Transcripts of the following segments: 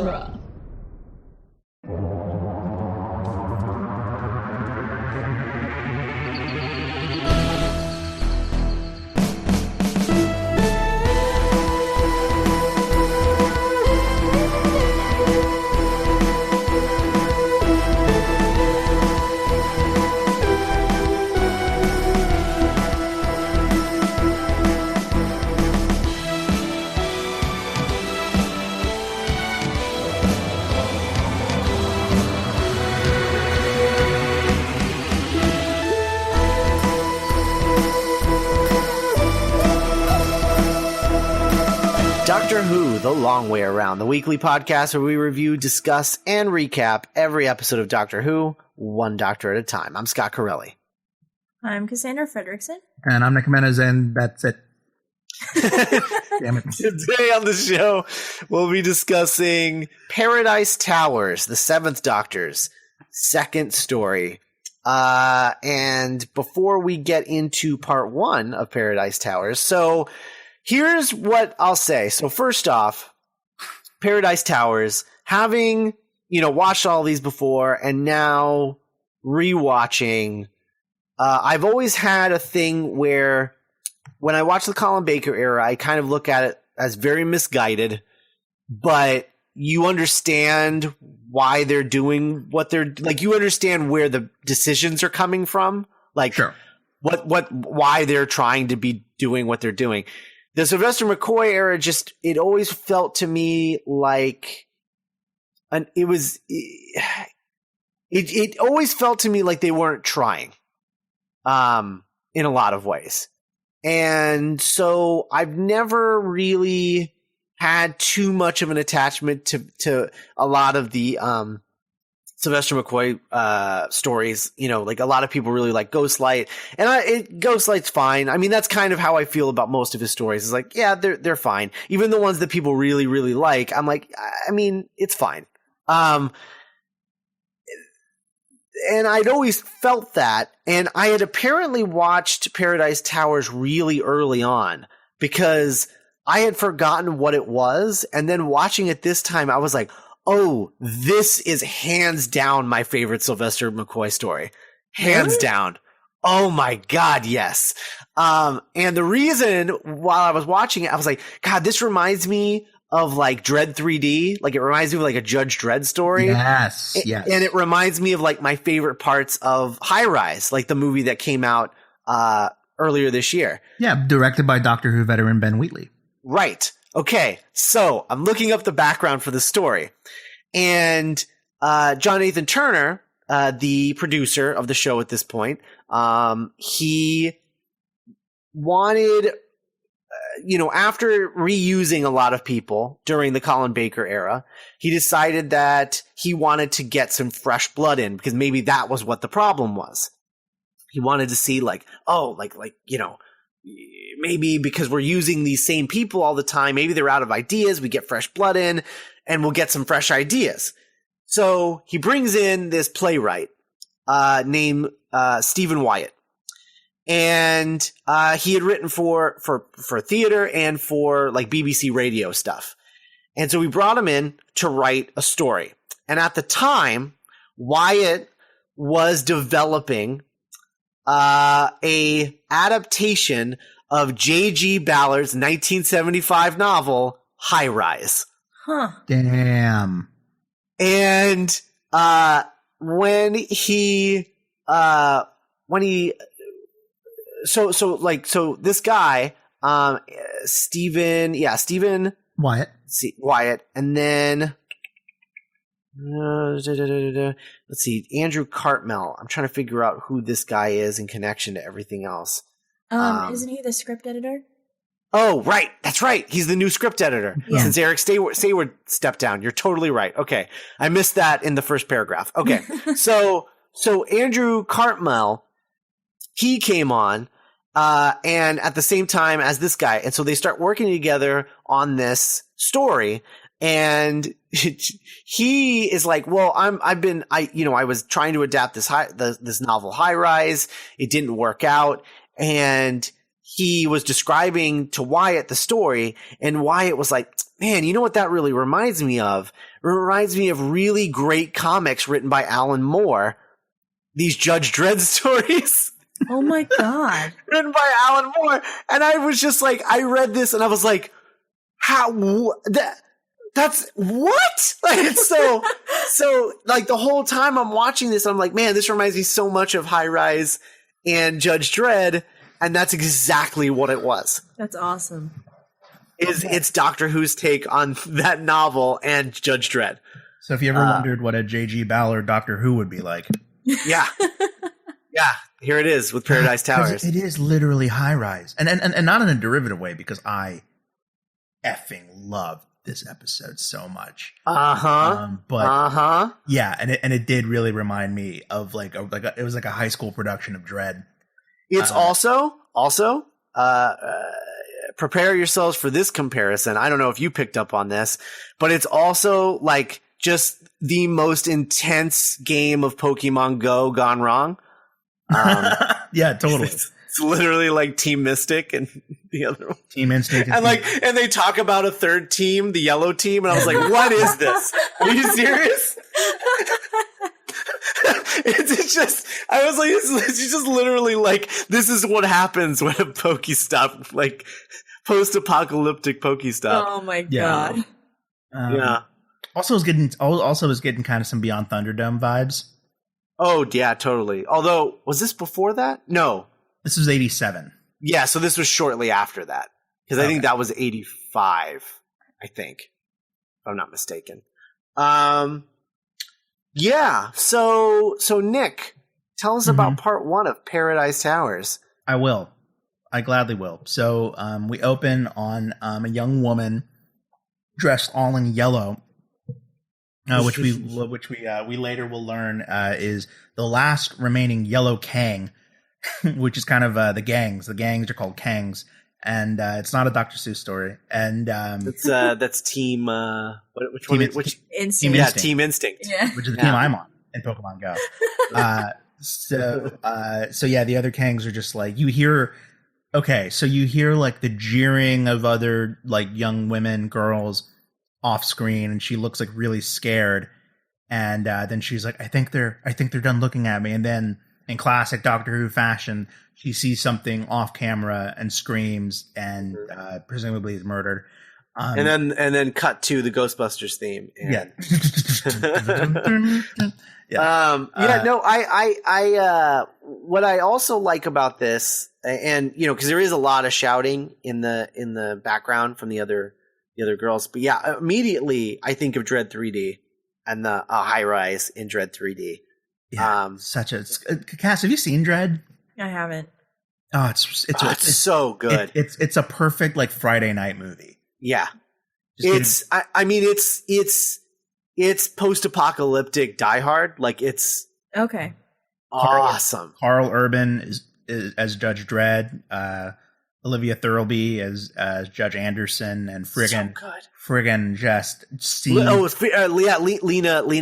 genre. Doctor Who, The Long Way Around, the weekly podcast where we review, discuss, and recap every episode of Doctor Who, one doctor at a time. I'm Scott Corelli. I'm Cassandra Fredrickson. And I'm Nick Jimenez, and that's it. Damn it. Today on the show, we'll be discussing Paradise Towers, the Seventh Doctor's second story. And before we get into part one of Paradise Towers, so here's what I'll say. So first off, Paradise Towers, having, watched all these before and now rewatching, I've always had a thing where when I watch the Colin Baker era, I kind of look at it as very misguided, but you understand why they're doing what they're like. You understand where the decisions are coming from, like sure. why they're trying to be doing what they're doing. The Sylvester McCoy era it always felt to me like it always felt to me like they weren't trying, in a lot of ways. And so I've never really had too much of an attachment to a lot of the, Sylvester McCoy stories. Like a lot of people really like Ghostlight, and Ghostlight's fine. I mean, that's kind of how I feel about most of his stories. It's like, yeah, they're fine. Even the ones that people really, really like, I'm like, I mean, it's fine. And I'd always felt that, and I had apparently watched Paradise Towers really early on because I had forgotten what it was, and then watching it this time, I was like, oh, this is hands down my favorite Sylvester McCoy story. Hands down. Oh my God, yes. And the reason while I was watching it, I was like, God, this reminds me of like Dredd 3D. Like it reminds me of like a Judge Dredd story. Yes. And it reminds me of like my favorite parts of High Rise, like the movie that came out earlier this year. Yeah, directed by Doctor Who veteran Ben Wheatley. Right. Okay, so I'm looking up the background for the story, and John Nathan Turner, the producer of the show at this point, he wanted, after reusing a lot of people during the Colin Baker era, he decided that he wanted to get some fresh blood in because maybe that was what the problem was. He wanted to see maybe because we're using these same people all the time, maybe they're out of ideas. We get fresh blood in and we'll get some fresh ideas. So he brings in this playwright named Stephen Wyatt. And he had written for theater and for like BBC radio stuff. And so we brought him in to write a story. And at the time, Wyatt was developing a adaptation of J.G. Ballard's 1975 novel, High Rise. Huh. Damn. And so this guy, Stephen Wyatt, and then let's see, Andrew Cartmel. I'm trying to figure out who this guy is in connection to everything else. Isn't he the script editor? Oh, right. That's right. He's the new script editor since Eric Sayward stepped down. You're totally right. Okay. I missed that in the first paragraph. Okay. So Andrew Cartmel, he came on, and at the same time as this guy. And so they start working together on this story. And he is like, well, I was trying to adapt this novel High Rise. It didn't work out. And he was describing to Wyatt the story, and Wyatt was like, man, you know what that really reminds me of? It reminds me of really great comics written by Alan Moore. These Judge Dredd stories. Oh my God. Written by Alan Moore. And I was just like, I read this and I was like, that's what? Like, it's so like the whole time I'm watching this, I'm like, man, this reminds me so much of High Rise and Judge Dredd. And that's exactly what it was. That's awesome. It's Doctor Who's take on that novel and Judge Dredd. So if you ever wondered what a J.G. Ballard Doctor Who would be like. Yeah. Yeah. Here it is with Paradise Towers. It is literally High Rise. And not in a derivative way, because I effing love this episode so much. But yeah, and it did really remind me of it was like a high school production of Dredd. It's also prepare yourselves for this comparison. I don't know if you picked up on this, but it's also like just the most intense game of Pokemon Go gone wrong. Yeah, totally. It's literally like Team Mystic and the other one. Team Instinct. And they talk about a third team, the yellow team, and I was like, what is this? Are you serious? It's just, I was like, it's just literally like, this is what happens when a Pokestop, like post-apocalyptic Pokestop. Oh my God. Yeah. Also was getting kind of some Beyond Thunderdome vibes. Oh yeah, totally. Although, was this before that? No. This was 87. Yeah, so this was shortly after that. Because I think that was 85, I think. If I'm not mistaken. Yeah, so Nick, tell us about part 1 of Paradise Towers. I will. I gladly will. So we open on a young woman dressed all in yellow, which we later will learn is the last remaining yellow Kang, which is kind of the gangs. The gangs are called Kangs, and it's not a Dr. Seuss story. And that's Team. Which one? Which Instinct? Yeah, Team Instinct. Yeah. Which is the team I'm on in Pokemon Go. So yeah, the other Kangs are just like, you hear like the jeering of other like young women, girls off screen, and she looks like really scared. And then she's like, I think they're done looking at me. And then in classic Doctor Who fashion, she sees something off camera and screams, and presumably is murdered. And then cut to the Ghostbusters theme. And I what I also like about this, and because there is a lot of shouting in the background from the other girls, but yeah, immediately I think of Dread 3D and the High Rise in Dread 3D. Yeah, Cass, have you seen Dread? I haven't. Oh, it's so good. It's a perfect like Friday night movie. Yeah, it's post-apocalyptic Die Hard. Like, it's okay. Awesome. Carl Urban is as Judge Dredd, Olivia Thirlby as Judge Anderson, and friggin' just Lena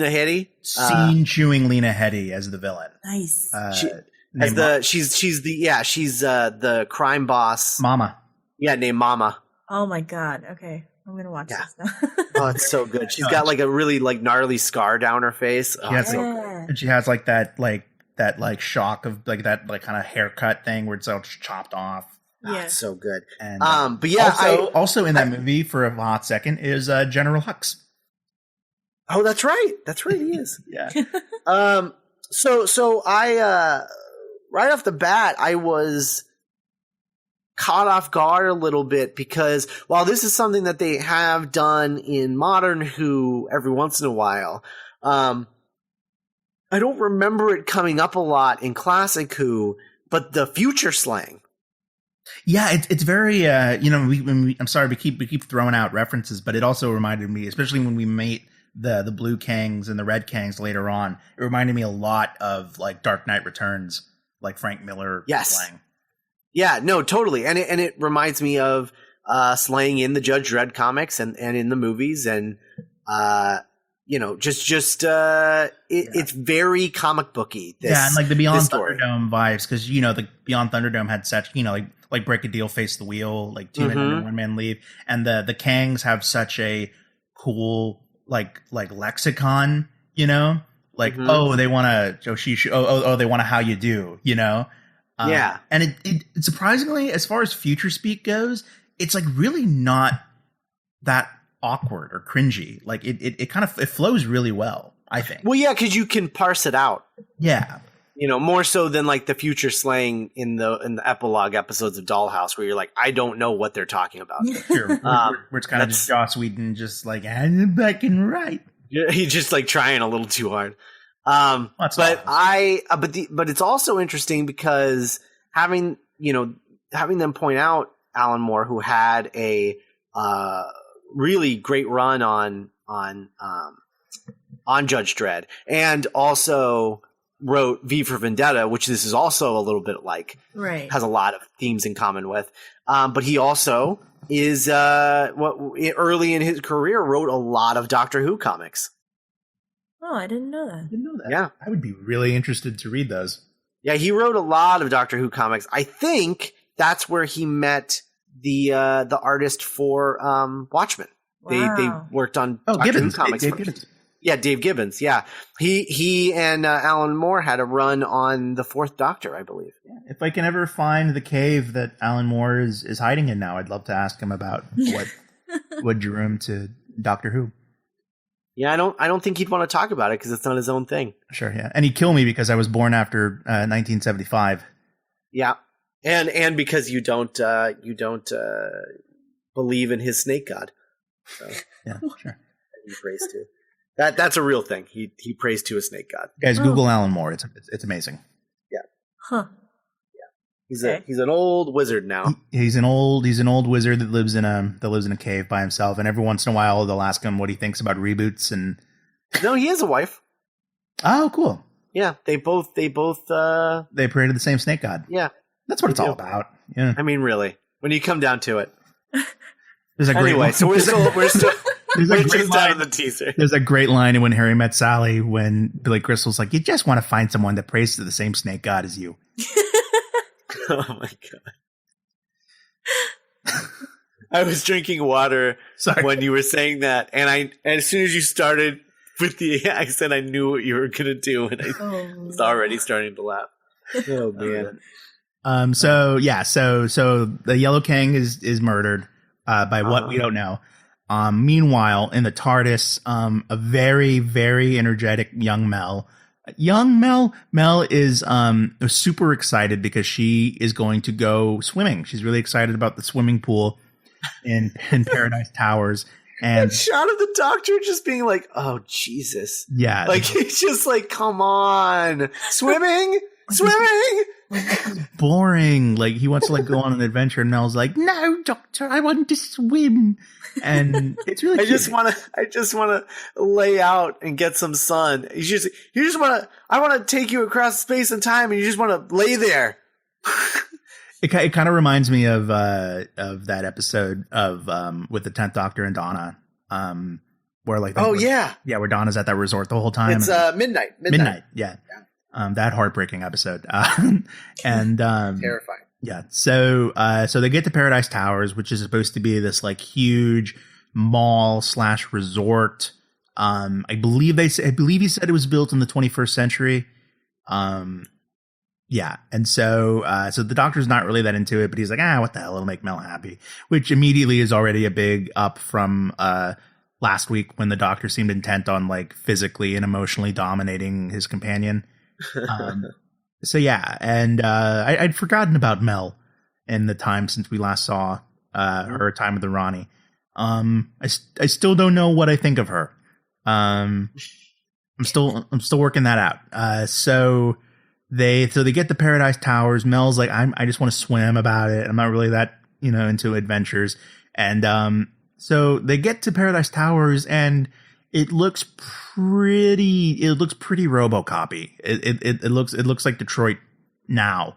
Headey, scene chewing Lena Headey as the villain. Nice. She's the crime boss. Mama. Yeah, named Mama. Oh my God. Okay. I'm going to watch this now. Oh, it's so good. She's got like a really like gnarly scar down her face. Oh, and she has like that shock of like that like kind of haircut thing where it's all just chopped off. Yeah. Oh, it's so good. And but yeah, also in that movie for a hot second is General Hux. Oh, that's right. That's right. He is. Yeah. So I right off the bat I was caught off guard a little bit, because while this is something that they have done in modern Who every once in a while, I don't remember it coming up a lot in classic Who, but the future slang. Yeah, it's very I'm sorry we keep throwing out references, but it also reminded me, especially when we meet the blue Kangs and the red Kangs later on, it reminded me a lot of like Dark Knight Returns, like Frank Miller slang. Yeah, no, totally. And it reminds me of slang in the Judge Dredd comics and in the movies, and it's very comic booky. And like the Beyond Thunderdome vibes, because the Beyond Thunderdome had such like like break a deal, face the wheel, like 2 men under 1 man leave. And the Kangs have such a cool like lexicon, you know, like oh they want to they want to how you do, you know. And it surprisingly, as far as future speak goes, it's like really not that awkward or cringy. Like it kind of it flows really well, I think. Well, yeah, because you can parse it out. Yeah. You know, more so than like the future slang in the epilogue episodes of Dollhouse, where you're like, I don't know what they're talking about. Sure. Where it's kind of just Joss Whedon, just like I'm back and right. He's just like trying a little too hard. But it's also interesting because having them point out Alan Moore, who had a really great run on Judge Dredd, and also wrote V for Vendetta, which this is also a little bit like, has a lot of themes in common with. But he also is early in his career wrote a lot of Doctor Who comics. Oh, I didn't know that. Yeah, I would be really interested to read those. Yeah, he wrote a lot of Doctor Who comics. I think that's where he met the artist for Watchmen. Wow. They worked on Doctor Gibbons. Who comics. Dave Gibbons. Yeah, Dave Gibbons. Yeah, he and Alan Moore had a run on the Fourth Doctor, I believe. Yeah. If I can ever find the cave that Alan Moore is hiding in now, I'd love to ask him about what drew him to Doctor Who. Yeah, I don't think he'd want to talk about it because it's not his own thing. Sure, yeah, and he'd kill me because I was born after 1975. Yeah, and because you don't believe in his snake god. So. Yeah, sure. He prays to. That's a real thing. He prays to a snake god. Guys, Google Alan Moore. It's amazing. Yeah. Huh. Yeah. He's an old wizard now. He's an old wizard that lives in a cave by himself, and every once in a while they'll ask him what he thinks about reboots. And no, he has a wife. Oh, cool. Yeah, they both they pray to the same snake god. Yeah, that's what it's all about. Yeah. I mean, really, when you come down to it. There's a great line. So we're still There's a great line in the teaser. There's a great line in When Harry Met Sally when Billy Crystal's like, you just want to find someone that prays to the same snake god as you. Oh my god! I was drinking water when you were saying that, and as soon as you started with the accent, I knew what you were gonna do, and I was already starting to laugh. Oh man! So the Yellow King is murdered by what we don't know. Meanwhile, in the TARDIS, a very, very energetic young Mel. Mel is super excited because she is going to go swimming. She's really excited about the swimming pool in Paradise Towers. And that shot of the Doctor just being like, "Oh Jesus!" Yeah, like he's just like, "Come on, swimming." Boring. Like he wants to like go on an adventure, and Mel's like, "No, Doctor, I want to swim." And it's really. I just want to lay out and get some sun. You just want to. I want to take you across space and time, and you just want to lay there. It kind of reminds me of that episode of with the 10th Doctor and Donna, where like where Donna's at that resort the whole time. It's midnight. Yeah. That heartbreaking episode. And terrifying. Yeah. So they get to Paradise Towers, which is supposed to be this like huge mall / resort. I believe he said it was built in the 21st century. Yeah. And so the Doctor's not really that into it, but he's like, what the hell? It'll make Mel happy, which immediately is already a big up from, last week when the Doctor seemed intent on like physically and emotionally dominating his companion. So yeah, and I'd forgotten about Mel in the time since we last saw her Time of the Ronnie. I still don't know what I think of her. I'm still working that out. So they get to Paradise Towers. Mel's like, I just want to swim about it. I'm not really that into adventures. And so they get to Paradise Towers, and it looks pretty RoboCop-y. It looks like Detroit now.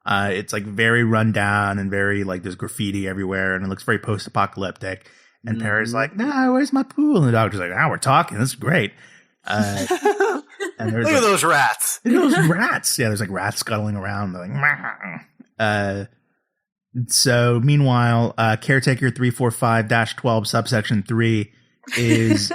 It's like very run down and very like there's graffiti everywhere, and it looks very post-apocalyptic. And Perry's like, "No, where's my pool?" And the Doctor's like, we're talking. This is great. And look at those rats. Those rats. Yeah, there's like rats scuttling around. They're like, So meanwhile, caretaker 345-12 subsection 3 is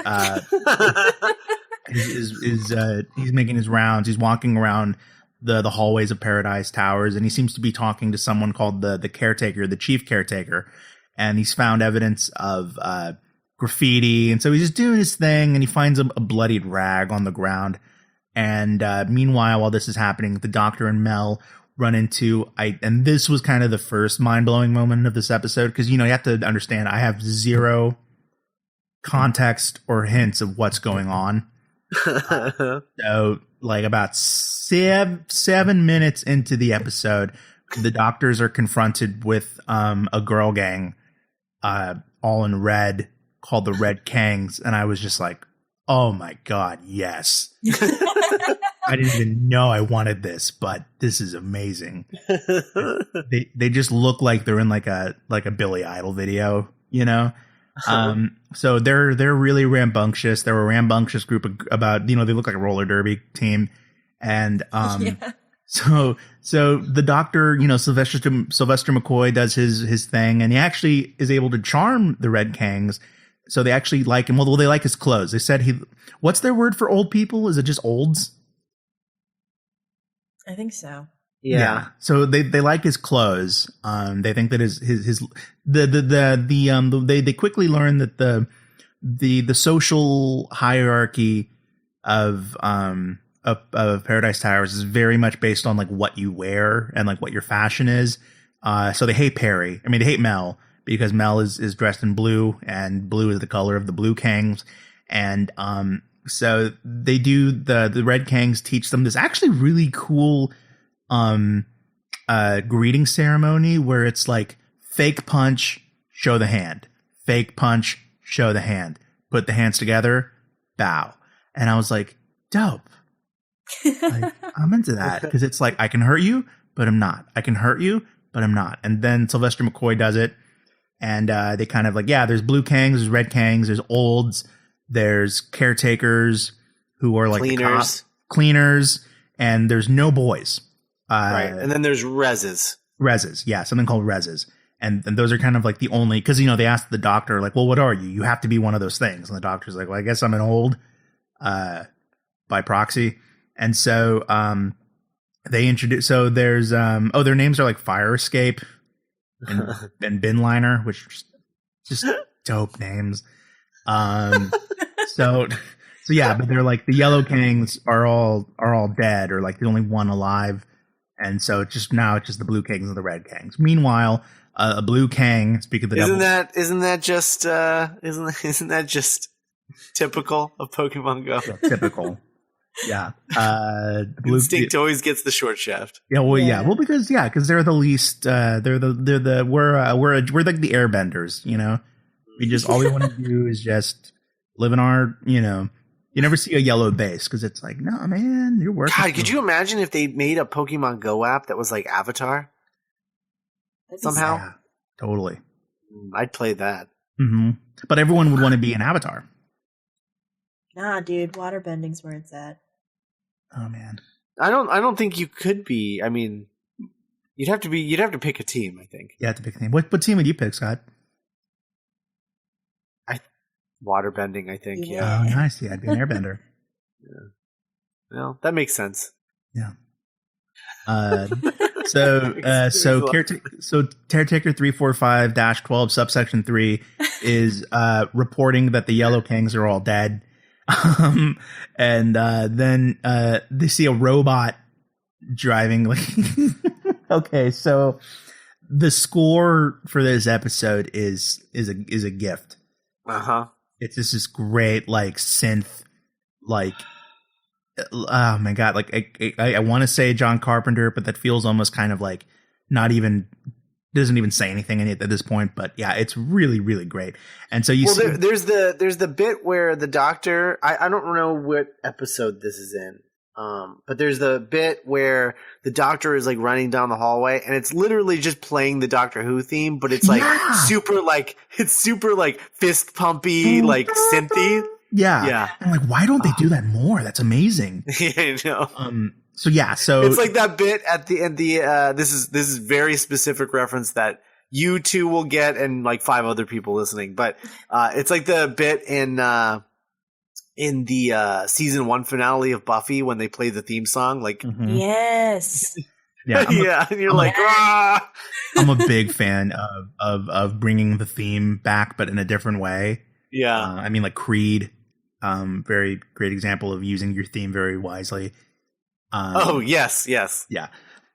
he's making his rounds. He's walking around the hallways of Paradise Towers, and he seems to be talking to someone called the caretaker, the chief caretaker, and he's found evidence of graffiti, and so he's just doing his thing, and he finds a bloodied rag on the ground. And meanwhile, while this is happening, the Doctor and Mel run into and this was kind of the first mind-blowing moment of this episode, because you have to understand, I have zero context or hints of what's going on. So like about 7 minutes into the episode, the doctors are confronted with a girl gang all in red called the Red Kangs, and I was just like, oh my god, yes. I didn't even know I wanted this, but this is amazing. They just look like they're in like a Billy Idol video, So they're really rambunctious. They're a rambunctious group of about, they look like a roller derby team. And so the Doctor, Sylvester McCoy does his thing, and he actually is able to charm the Red Kangs. So they actually like him. Well, they like his clothes. They said what's their word for old people? Is it just olds? I think so. Yeah. So they like his clothes. They think that they quickly learn that the social hierarchy of Paradise Towers is very much based on like what you wear and like what your fashion is. So they hate Perry. I mean, they hate Mel because Mel is dressed in blue, and blue is the color of the Blue Kangs. And so they do the Red Kangs teach them this actually really cool greeting ceremony where it's like fake punch, show the hand, fake punch, show the hand, put the hands together, bow. And I was like, dope. Like, I'm into that, because it's like, I can hurt you, but I'm not. I can hurt you, but I'm not. And then Sylvester McCoy does it, and they kind of like, there's Blue Kangs, there's Red Kangs, there's olds, there's caretakers who are like cleaners, and there's no boys. Right. And then there's reses. Yeah, something called reses. And those are kind of like the only, because, they asked the Doctor, like, well, what are you? You have to be one of those things. And the Doctor's like, well, I guess I'm an old by proxy. And so they introduce, so there's, their names are like Fire Escape and Bin Liner, which just dope names. So yeah, but they're like, the Yellow Kangs are all dead, or like the only one alive. And so it's just the Blue Kangs and the Red Kangs. Meanwhile, a Blue Kang, speaking of the devil. Isn't that just typical of Pokemon Go? Yeah, typical. Yeah. Instinct always gets the short shaft. Yeah, well, yeah. Well, because they're the least we're like the airbenders, We just all we want to do is just live in our, you never see a yellow base because it's like, no, man, you're working. God, could you imagine if they made a Pokemon Go app that was like Avatar? Somehow? Yeah, totally. I'd play that. Mm-hmm. But everyone would want to be an Avatar. Nah, dude, waterbending's where it's at. Oh man. I don't think you could be. I mean, you'd have to pick a team, I think. You have to pick a team. What team would you pick, Scott? Waterbending, I think. Yeah. Oh, nice. Yeah, I'd be an airbender. Yeah. Well, that makes sense. Yeah. So Caretaker 345-12 subsection 3 is reporting that the Yellow Kangs are all dead. And then they see a robot driving. Like, okay, so the score for this episode is a gift. Uh-huh. It's just this great like synth, like, oh my god, like I want to say John Carpenter, but that feels almost kind of like doesn't even say anything in it at this point. But yeah, it's really, really great. And so there's the bit where the Doctor, I don't know what episode this is in, but there's the bit where the Doctor is like running down the hallway, and it's literally just playing the Doctor Who theme, but it's like super like fist pumpy, like synthy. Yeah. I'm like, why don't they do that more? That's amazing. Yeah, I know. So it's like that bit at the end. This is very specific reference that you two will get, and like 5 other people listening. But it's like the bit in the season 1 finale of Buffy when they play the theme song. Like, Yes. Yeah, and you're like, ah! I'm a big fan of bringing the theme back, but in a different way. Yeah, I mean, like Creed, very great example of using your theme very wisely. Yes. Yeah.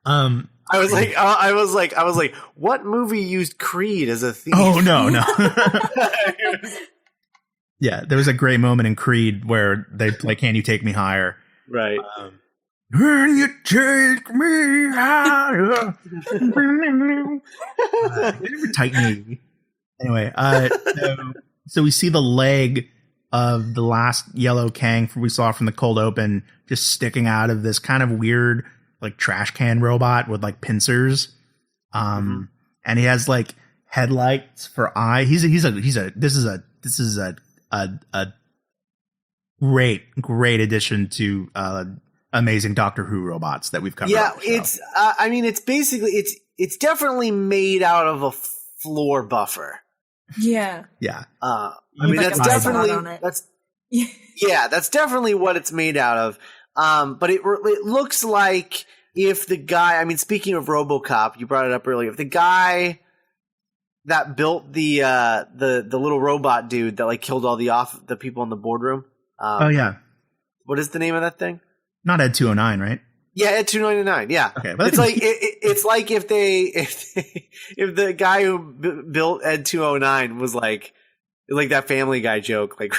I was like, what movie used Creed as a theme? Oh no. Yeah, there was a great moment in Creed where they play "Can You Take Me Higher?" Right. Can you take me higher? Tight knee. Anyway, so we see the leg of the last yellow Kang we saw from the cold open just sticking out of this kind of weird like trash can robot with like pincers. And he has like headlights for eye. This is a great addition to amazing Doctor Who robots that we've covered. Yeah, it's it's definitely made out of a floor buffer. Yeah. Yeah. I mean, Like that's a definitely on it. that's that's definitely what it's made out of. But it looks like if the guy, I mean, speaking of RoboCop, you brought it up earlier. If the guy that built the little robot dude that like killed all the people in the boardroom. Oh yeah. What is the name of that thing? Not Ed 209, right? Yeah, Ed 299. Yeah, okay, but it's like it's like if the guy who built Ed 209 was like that Family Guy joke, like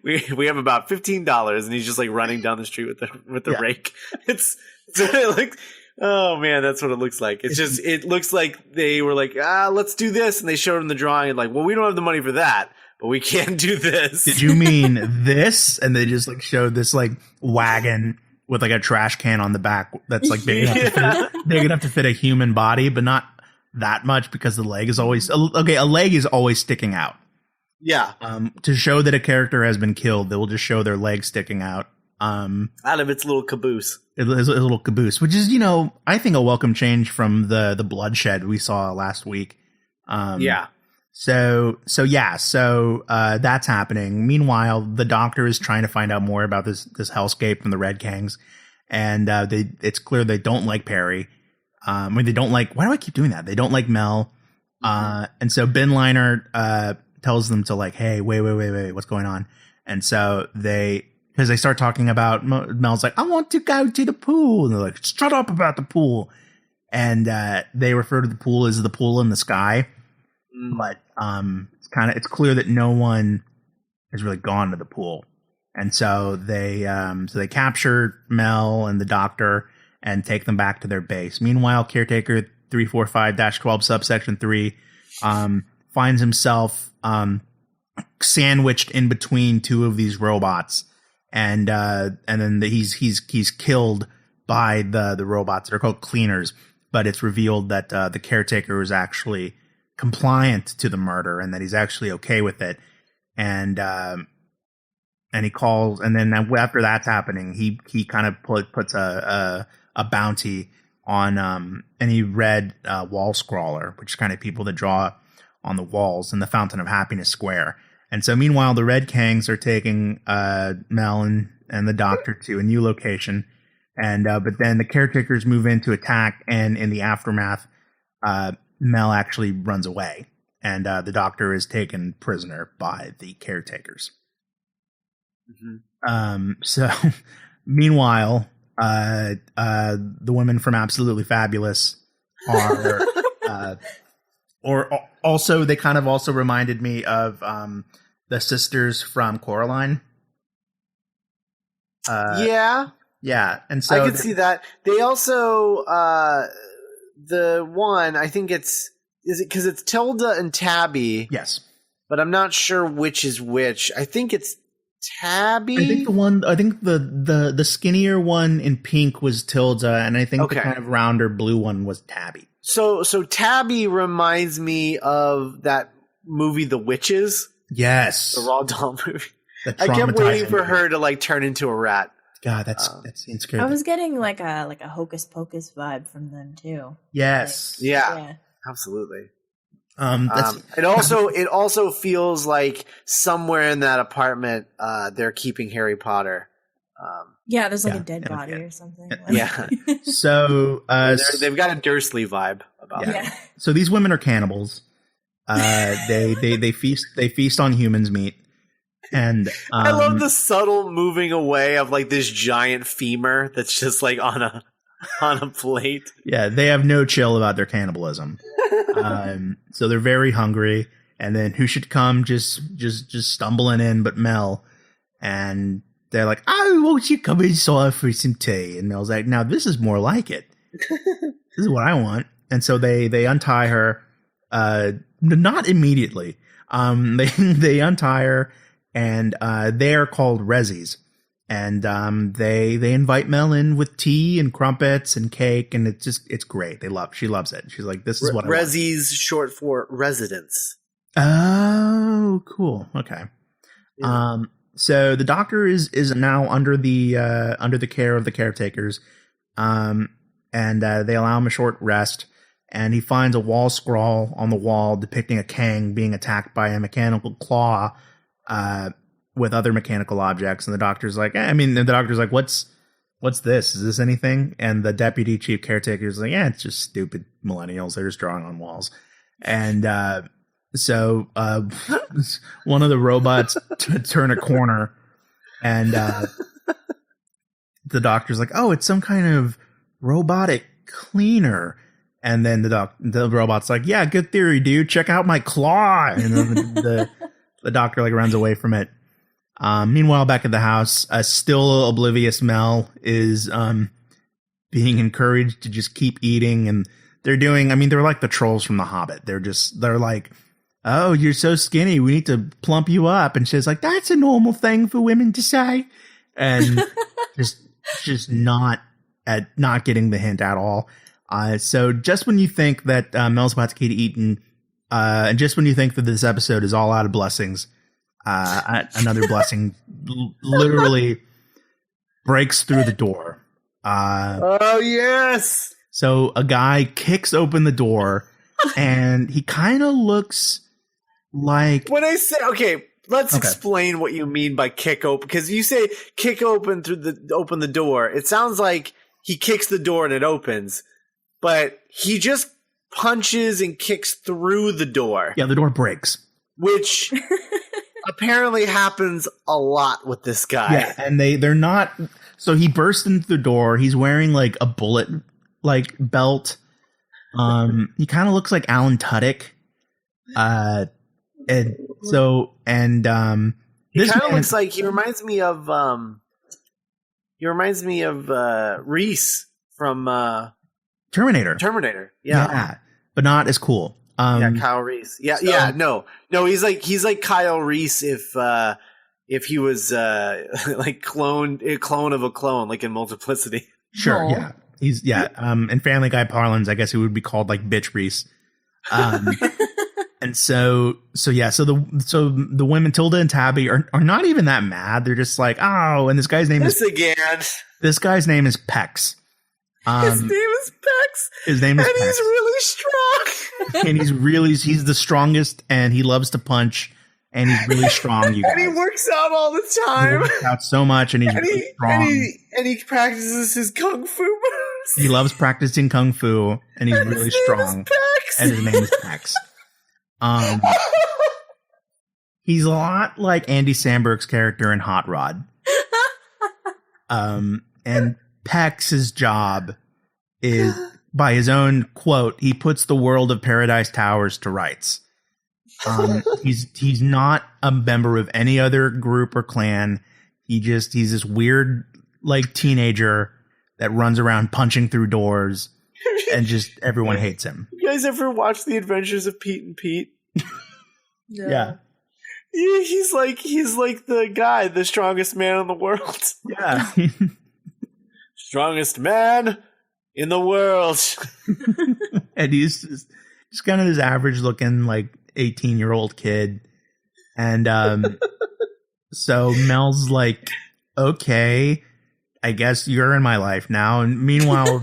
we have about $15 and he's just like running down the street with the rake. It's like, oh man, that's what it looks like. It looks like they were like, let's do this, and they showed him the drawing and like, well, we don't have the money for that, but we can do this. Did you mean this? And they just like showed this like wagon with like a trash can on the back that's like big enough to fit a human body, but not that much because the leg is always okay. A leg is always sticking out. Yeah. To show that a character has been killed, they will just show their leg sticking out. Out of its little caboose. A little caboose, which is, I think a welcome change from the bloodshed we saw last week. So that's happening. Meanwhile, the Doctor is trying to find out more about this hellscape from the Red Kangs, and it's clear they don't like Perry. They don't like. Why do I keep doing that? They don't like Mel. And so Ben Liner tells them to like, hey, wait, what's going on? And so because they start talking about Mel's like, I want to go to the pool, and they're like, shut up about the pool, and they refer to the pool as the pool in the sky. But it's clear that no one has really gone to the pool, and so they capture Mel and the Doctor and take them back to their base. Meanwhile, Caretaker 345-12 subsection 3 finds himself sandwiched in between two of these robots, and then he's killed by the robots that are called cleaners. But it's revealed that the Caretaker is actually compliant to the murder and that he's actually okay with it, and he calls, and then after that's happening, he kind of puts a bounty on any red wall scrawler, which is kind of people that draw on the walls in the Fountain of Happiness Square. And so meanwhile, the Red Kangs are taking Mel and the Doctor to a new location, and but then the Caretakers move in to attack, and in the aftermath, Mel actually runs away, and the Doctor is taken prisoner by the Caretakers. So meanwhile, the women from Absolutely Fabulous are or also they kind of also reminded me of the sisters from Coraline. Yeah, and so I could see that. They also the one, I think is it because it's Tilda and Tabby? Yes, but I'm not sure which is which. I think it's Tabby. I think the skinnier one in pink was Tilda, and I think the kind of rounder blue one was Tabby. So Tabby reminds me of that movie, The Witches. Yes, the Raw Doll movie. I kept waiting for her to like turn into a rat. God, that seems scary. I was getting like a Hocus Pocus vibe from them too. Yes, yeah. Absolutely. That's, It also feels like somewhere in that apartment, they're keeping Harry Potter. Yeah, there's like a dead body or something. Yeah. so They've got a Dursley vibe about it. Yeah. So these women are cannibals. They feast on humans' meat. And I love the subtle moving away of like this giant femur that's just like on a plate. Yeah, they have no chill about their cannibalism. So they're very hungry. And then who should come just stumbling in but Mel. And they're like, "Oh, won't you come inside for some tea?" And Mel's like, "Now this is more like it. This is what I want." And so they untie her. Not immediately. They untie her, and they are called Rezzies. And they invite Mel in with tea and crumpets and cake, and it's great. She loves it. She's like, "This is what I want." Rezzies, short for residents. Oh, cool. Okay. Yeah. So the doctor is now under the care of the caretakers, and they allow him a short rest. And he finds a wall scrawl on the wall depicting a Kang being attacked by a mechanical claw, with other mechanical objects. And the doctor's like, "What's this? Is this anything?" And the deputy chief caretaker is like, "Yeah, it's just stupid millennials. They're just drawing on walls." And so one of the robots turn a corner, and the doctor's like, "Oh, it's some kind of robotic cleaner." And then the robot's like, "Yeah, good theory, dude. Check out my claw." And then the doctor like runs away from it. Meanwhile, back at the house, still oblivious Mel is being encouraged to just keep eating, and they're like the trolls from The Hobbit. They're like, "Oh, you're so skinny. We need to plump you up." And she's like, "That's a normal thing for women to say," and just not getting the hint at all. So just when you think that Mel's about to get eaten, and just when you think that this episode is all out of blessings, another blessing literally breaks through the door. Oh, yes! So a guy kicks open the door, and he kind of looks like... When I say... Okay, let's explain what you mean by kick open. Because you say kick open open the door. It sounds like he kicks the door and it opens. But he just punches and kicks through the door. Yeah, the door breaks. Which apparently happens a lot with this guy. Yeah, and they're not... So he bursts into the door. He's wearing like a bullet like belt. He kind of looks like Alan Tudyk. And he kind of looks like... He reminds me of Reese from... Terminator. Yeah. But not as cool. Kyle Reese. Yeah. No. He's like Kyle Reese if he was like a clone of a clone, like in Multiplicity. Sure. Oh. Yeah. He's in Family Guy parlance, I guess he would be called like Bitch Reese. And so the women Tilda and Tabby are not even that mad. They're just like, "Oh," and this guy's name is Pex. His name is Pex. His name is Pex. He's really strong. And he's the strongest, and he loves to punch, and he's really strong, you guys. And he works out all the time. He works out so much, and he's really strong. And he practices his kung fu moves. He loves practicing kung fu, and he's really strong. And his name is Pex. He's a lot like Andy Samberg's character in Hot Rod. And Pex's job is, by his own quote, he puts the world of Paradise Towers to rights. He's not a member of any other group or clan. He's this weird like teenager that runs around punching through doors, and just everyone hates him. You guys ever watch The Adventures of Pete and Pete? No. Yeah. He's like the guy, the strongest man in the world. Yeah. Strongest man in the world. And he's just kind of this average looking like 18-year-old kid. And so Mel's like, "Okay, I guess you're in my life now." And meanwhile,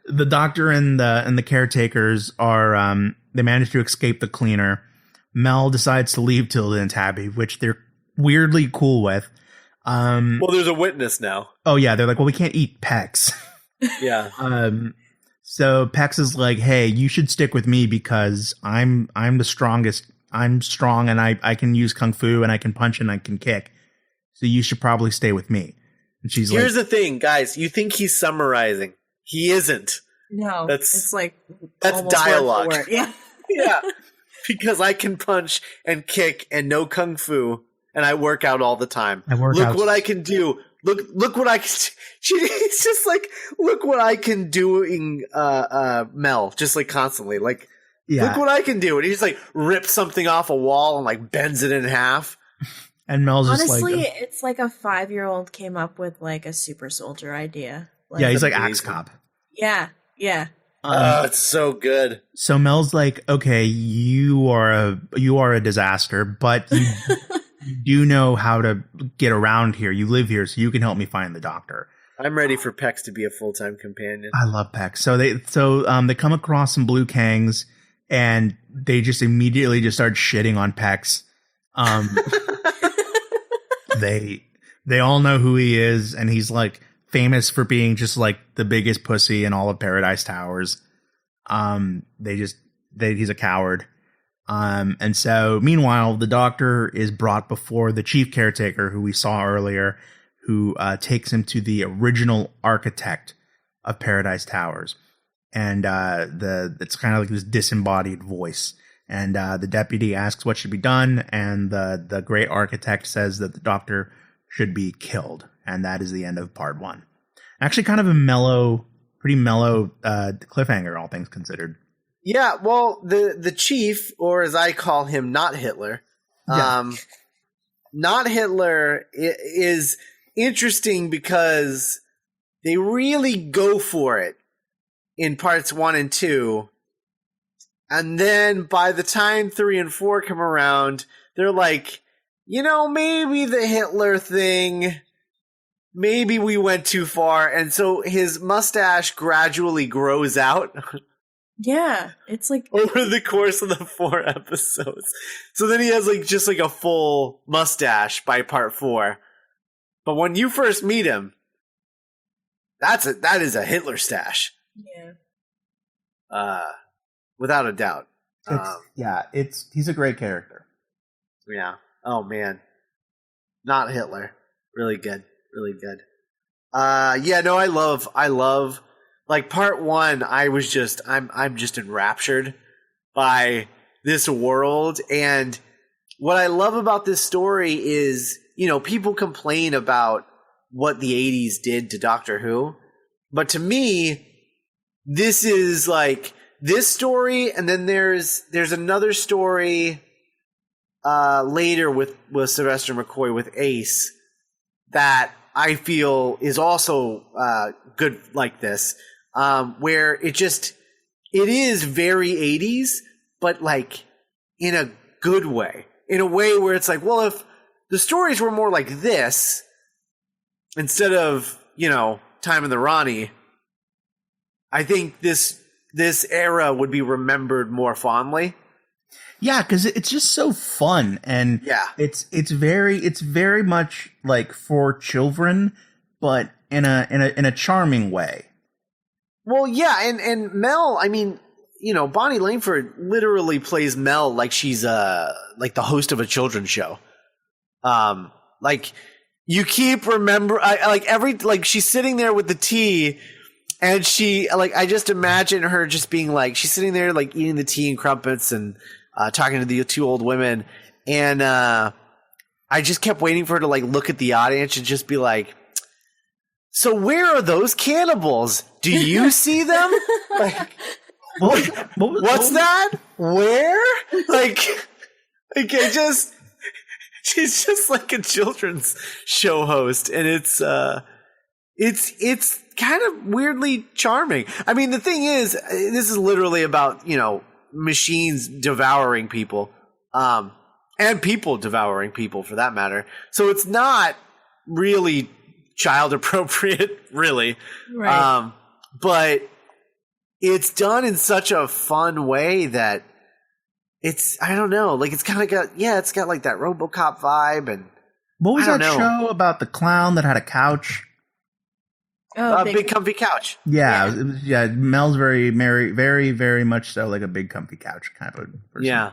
the doctor and the caretakers are they manage to escape the cleaner. Mel decides to leave Tilda and Tabby, which they're weirdly cool with. Well, there's a witness now. Oh yeah, they're like, well, we can't eat Pex. Yeah. So Pex is like, hey, you should stick with me because I'm the strongest. I'm strong and I can use kung fu and I can punch and I can kick. So you should probably stay with me. And she's Here's the thing, guys. You think he's summarizing. He isn't. No, That's it's like that's almost dialogue. word for word. Yeah. Yeah. Because I can punch and kick and know kung fu and I work out all the time. Look what I can do. Look what I can. She's just like, look what I can do. Mel, just like constantly, like, look what I can do, and he just like rips something off a wall and like bends it in half. And Mel's honestly, just like, it's like a 5-year-old came up with like a super soldier idea. Like, yeah, he's like Axe Cop. Yeah, yeah. It's so good. So Mel's like, okay, you are a disaster, but you do know how to get around here. You live here, so you can help me find the doctor. I'm ready for Pex to be a full-time companion. I love Pex. So they come across some blue Kangs, and they just immediately just start shitting on Pex. They all know who he is, and he's like famous for being just like the biggest pussy in all of Paradise Towers. He's a coward. And so meanwhile, the doctor is brought before the chief caretaker who we saw earlier, who takes him to the original architect of Paradise Towers. And it's kind of like this disembodied voice. And the deputy asks what should be done, and the great architect says that the doctor should be killed. And that is the end of part 1. Actually kind of a pretty mellow cliffhanger, all things considered. Yeah, well, the chief, or as I call him, Not Hitler, Not Hitler is interesting because they really go for it in parts 1 and 2. And then by the time 3 and 4 come around, they're like, maybe the Hitler thing, maybe we went too far. And so his mustache gradually grows out. Yeah, it's like over the course of the 4 episodes. So then he has like just like a full mustache by part 4. But when you first meet him, that is a Hitler stash. Yeah. Without a doubt. He's a great character. Yeah. Oh man. Not Hitler. Really good. Really good. I love like part 1, I'm just enraptured by this world. And what I love about this story is, people complain about what the 80s did to Doctor Who. But to me, this is like this story, and then there's another story later with Sylvester McCoy with Ace that I feel is also good like this. Where it is very 80s, but like in a good way, in a way where it's like, well, if the stories were more like this instead of, Time in the Ronnie, I think this era would be remembered more fondly. Yeah, because it's just so fun, and it's very much like for children, but in a charming way. Well, yeah, and Mel, I mean, Bonnie Langford literally plays Mel like she's like the host of a children's show. Like you keep she's sitting there with the tea, and she I just imagine her just being like, she's sitting there like eating the tea and crumpets and talking to the 2 old women, and I just kept waiting for her to like look at the audience and just be like, so where are those cannibals? Do you see them? Like, what's that? Where? Like she's just like a children's show host, and it's kind of weirdly charming. I mean, the thing is, this is literally about, machines devouring people, and people devouring people for that matter. So it's not really child appropriate, really. Right. But it's done in such a fun way that it's, I don't know, like it's kind of got, it's got like that RoboCop vibe. And what was I that don't know. show about the clown that had a couch? Oh, Big comfy couch. Yeah. Mel's very, very, very much so like a big comfy couch kind of person. Yeah.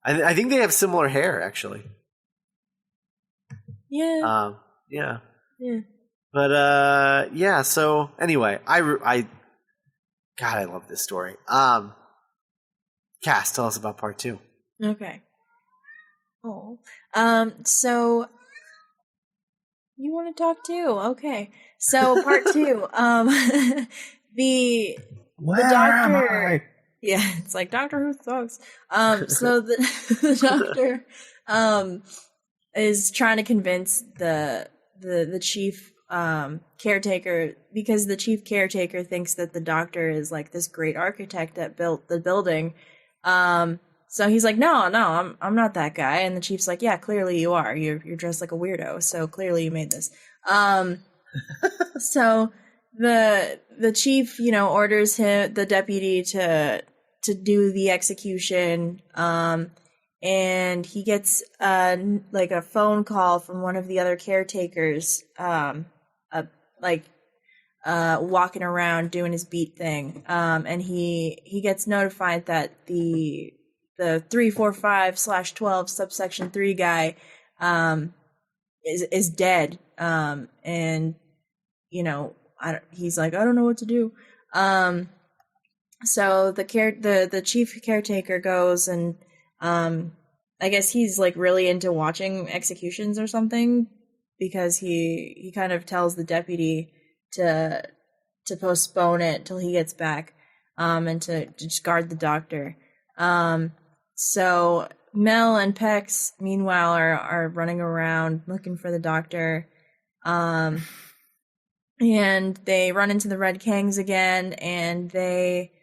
I think they have similar hair, actually. Yeah. Yeah. Yeah. But so anyway, God, I love this story. Cass, tell us about part 2. Okay. Oh. So you want to talk too? Okay. So part 2. The doctor. Yeah, it's like Doctor Who sucks. So the doctor is trying to convince the chief caretaker, because the chief caretaker thinks that the doctor is like this great architect that built the building. So he's like, no, I'm not that guy. And the chief's like, yeah, clearly you are. You're dressed like a weirdo, so clearly you made this. So the chief, orders the deputy to do the execution. And he gets like a phone call from one of the other caretakers, walking around doing his beat thing. And he gets notified that the 345/12 subsection 3 guy is dead. And he's like, I don't know what to do. So the chief caretaker goes and I guess he's like really into watching executions or something, because he kind of tells the deputy to postpone it till he gets back, and to just guard the doctor. So Mel and Pex meanwhile are running around looking for the doctor, and they run into the Red Kangs again, and they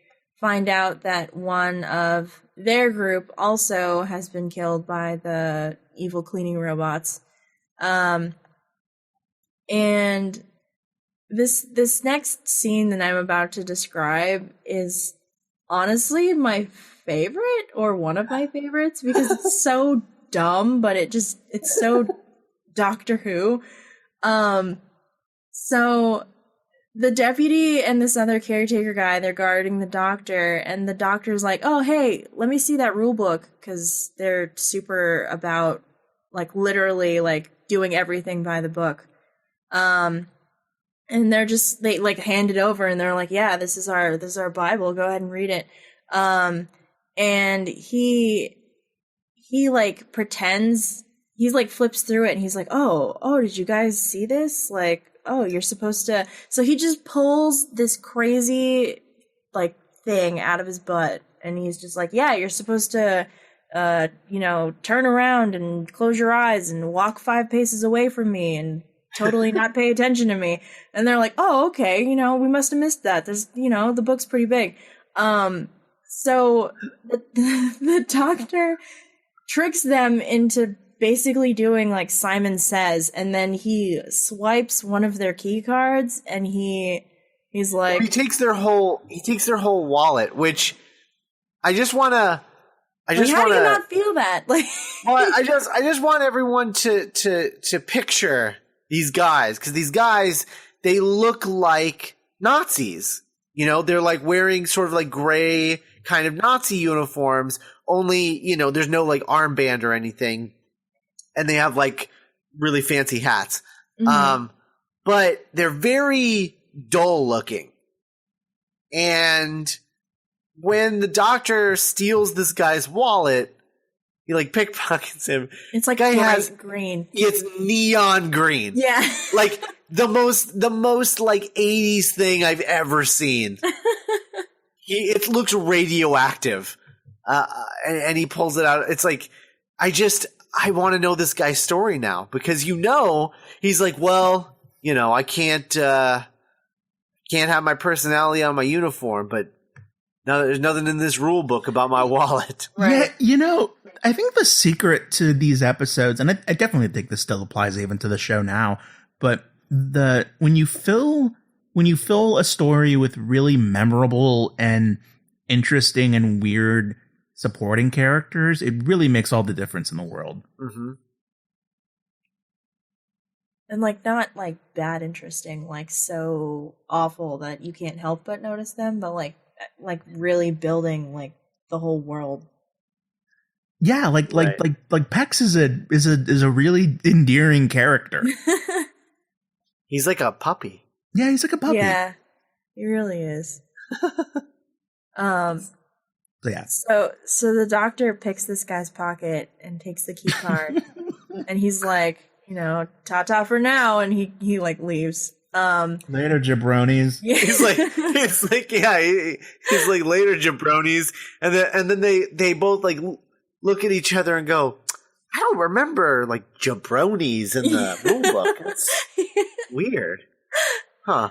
find out that one of their group also has been killed by the evil cleaning robots. And this next scene that I'm about to describe is honestly my favorite, or one of my favorites, because it's so dumb, but it's so Doctor Who. So the deputy and this other caretaker guy, they're guarding the doctor, and the doctor's like, oh, hey, let me see that rule book, because they're super about, like, literally, like, doing everything by the book. And they, like, hand it over, and they're like, yeah, this is our Bible, go ahead and read it. And he, like, pretends, he's, like, flips through it, and he's like, oh, did you guys see this? Like, oh, you're supposed to... So he just pulls this crazy, like, thing out of his butt, and he's just like, yeah, you're supposed to, turn around and close your eyes and walk 5 paces away from me and totally not pay attention to me. And they're like, oh, okay, we must have missed that. There's, the book's pretty big. So the doctor tricks them into basically doing like Simon Says, and then he swipes one of their key cards, and he's like, he takes their whole wallet, which I just want to how do you not feel that? Like, well, I just want everyone to picture these guys, because these guys, they look like Nazis. They're like wearing sort of like gray kind of Nazi uniforms, only, there's no like armband or anything. And they have like really fancy hats. Mm-hmm. But they're very dull looking. And when the doctor steals this guy's wallet, he like pickpockets him. It's like green. It's neon green. Yeah. Like the most like 80s thing I've ever seen. It looks radioactive. And he pulls it out. It's like, I want to know this guy's story now, because he's like, well, I can't have my personality on my uniform, but no, there's nothing in this rule book about my wallet. Right. Yeah, I think the secret to these episodes, and I definitely think this still applies even to the show now, but when you fill when you fill a story with really memorable and interesting and weird supporting characters, it really makes all the difference in the world. Mm-hmm. And like not like bad interesting, like so awful that you can't help but notice them, but like really building like the whole world. Yeah, like Pex is a really endearing character. He's like a puppy. Yeah, he's like a puppy. Yeah, he really is. So yeah. So the doctor picks this guy's pocket and takes the key card, and he's like, ta-ta for now, and he like leaves. Later, jabronis. He's like later, jabronis, and then they both like look at each other and go, I don't remember like jabronis in the rule book. That's weird, huh?